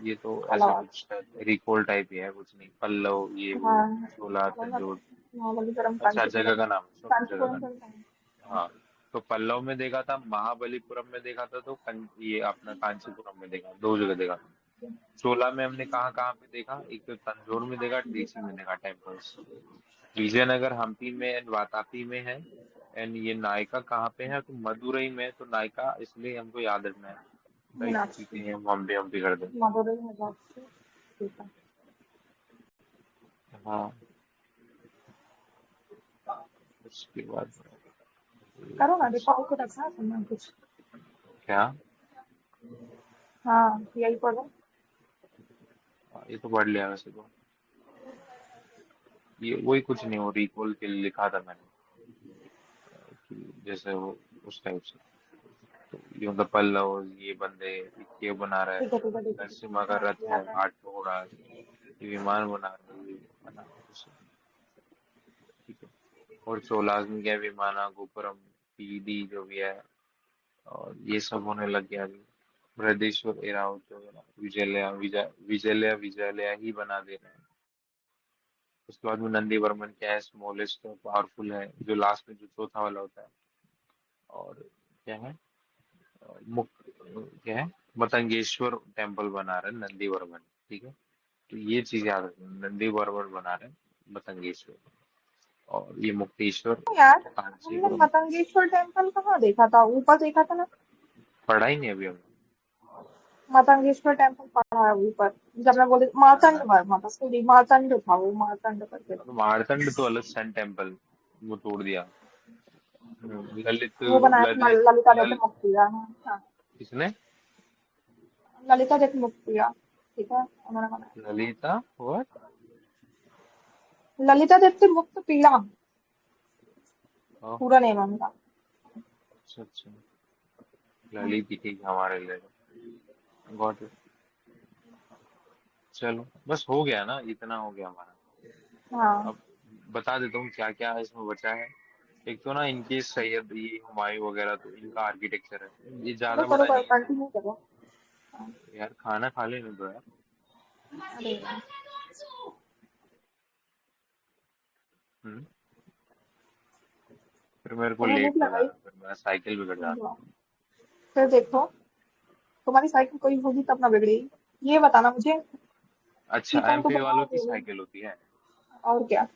ये तो ऐसा अलावा। कुछ रिकॉल टाइप ही है, कुछ नहीं। पल्लव, ये वो, हाँ। चोला, मतलब तंजौर। महाबलीपुरम अच्छा, जगह कांचीपुरम। का नाम है, सुनो जगह का कांचीपुरम सुनता है। नाम। हाँ, तो पल्लव में देखा था, महाबलीपुरम में देखा था, तो ये अपना कांचीपुरम में देखा, दो जगह देखा। चोला में हमने कहाँ कहाँ पे देखा, एक तो तंजौर में देखा, ट्रिची में देखा टेम्पल्स। विजयनगर हम्पी में एंड वातापी में है। एंड ये नायका कहाँ पे है, तो मदुरई में है। तो नायका इसलिए हमको याद रखना है, राइट, मीनाक्षी। क्योंकि हम भी कर दें। मदुरई में बहुत ठीक है। हाँ, उसके बाद ये करो ना, कुछ दिखाओ को रखा है तुमने कुछ। क्या, हाँ यही पढ़ो। ये तो पढ़ लिया वैसे तो। ये वही कुछ नहीं, हो रिकॉल के लिए लिखा था मैंने, कि जैसे वो उस टाइप से। तो ये मतलब पल्लव, ये बंदे, ये बना रहा है, ठीक है ठीक है ठीक है ठीक नरसिम्हा है। का हाँ रथ है, याद है। 8 घोड़ा, ये विमान बना रहे हैं, ये बना कुछ, ठीक है। और चोलाज में क्या है, विमाना गोपुरम, पीडी जो भी है, और ये सब होने लग गया अभी। बृहदेश्वर एरावत वगैरह, विजयलया ही बना दे रहे हैं। उसके बाद में नंदी वर्मन क्या है, स्मॉलेस्ट पावरफुल है, जो लास्ट में जो चौथा वाला होता है। और क्या है, मुक क्या है, मतंगेश्वर टेम्पल बना रहे हैं नंदी वर्मन, ठीक है। तो ये चीज याद रखना, नंदी वर्मन बना रहे हैं मतंगेश्वर, और ये मुक्तेश्वर तो यार हमने कांचीपुरम। मतंगेश्वर टेम्पल कहाँ देखा था, ऊपर देखा था ना। पढ़ा ही नहीं अभी हमने। मतंगेश्वर टेम्पल पड़ा है ऊपर। जब मैं बोली ना मार्तंड ना, वर्मा था, सॉरी मार्तंड था वो, मार्तंड करके था। तो मारतंड तो अलग सन टेम्पल, वो तोड़ दिया। ललित वो बनाया था ललित ललिता दत्त लल मुखिया। हाँ हाँ। किसने? ललिता दत्त मुखिया। ठीक है, उन्होंने बनाया। ललिता व्हाट? ललिता दत्त मुक्त पीला ओह, पूरा नेम है उनका। अच्छा अच्छा, ललित ही ठीक हमारे लिए, गॉट इट। चलो बस हो गया ना, इतना हो गया हमारा। हाँ। अब बता देता हूँ क्या क्या इसमें बचा है। एक तो ना इनके सैयद, ये हुमायूं वगैरह, तो इनका आर्किटेक्चर है, ये करो ज्यादा करो बड़ा करो नहीं है। कंटिन्यू करो। हाँ। यार खाना खा लेने दो यार। अरे यार। हम्म, फिर मेरे को तुम्हें लेट भूख हो लगाई? जाना, फिर मैं साइकिल बिगड़ जाता। फिर देखो, तुम्हारी साइकिल कोई होगी तब ना बिगड़ेगी। ये बताना मुझे अच्छा, कि तुम तो एमपी वालों की बनाओगे। साइकिल होती है। और क्या।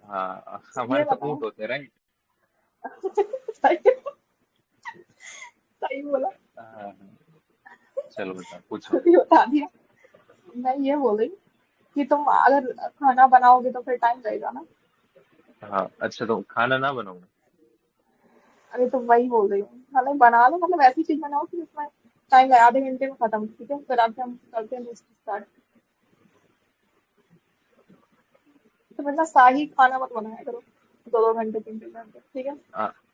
हाँ, ये हमारे तो बताओ। ऊँट होते हैं, राइट। सही। सही बोला। हाँ हाँ। चलो बता, पूछो। खुद ही बता दिया। मैं ये बोल रही हूँ कि तुम अगर खाना बनाओगे तो फिर टाइम लगेगा ना। हाँ अच्छा, तो खाना ना बनाऊँ? अरे तो वही बोल रही हूँ, खाना बना लो, मतलब ऐसी चीज बनाओ कि जिसमें टाइम लगे, आधे घंटे में खत्म। ठीक है, फिर आके हम करते हैं स्टार्ट। तो मतलब शाही खाना मत बनाया करो 2-2 घंटे 3-3 घंटे, ठीक है।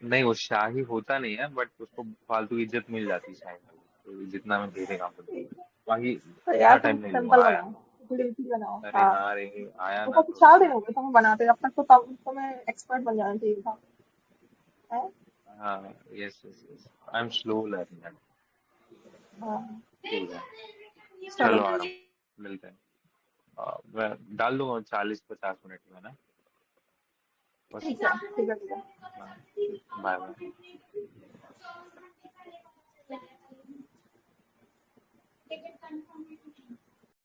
नहीं, वो शाही होता नहीं है, बट उसको फालतू की इज्जत मिल जाती है शाही में, तो जितना मैं दे देगा आपको। ठीक है। बाकी तो यार इतना तुम टाइम नहीं लूंगा, सिंपल आया बनाओ, ना। खिचड़ी उचड़ी बनाओ। अरे हाँ। हाँ रे, आया वो ना तो तो 4 दिन हो गए तुम्हें बनाते, अब तक तो तब तुम्हें एक्सपर्ट बन जाना चाहिए था। है? हाँ, yes yes yes, I am slow learner. हाँ। ठीक है, चलो। चलो आ रहा हूँ, मिलते हैं। मैं डाल दूंगा 40-50 मिनट में ना। बस। ठीक है ठीक है ठीक है। हाँ, बाय बाय।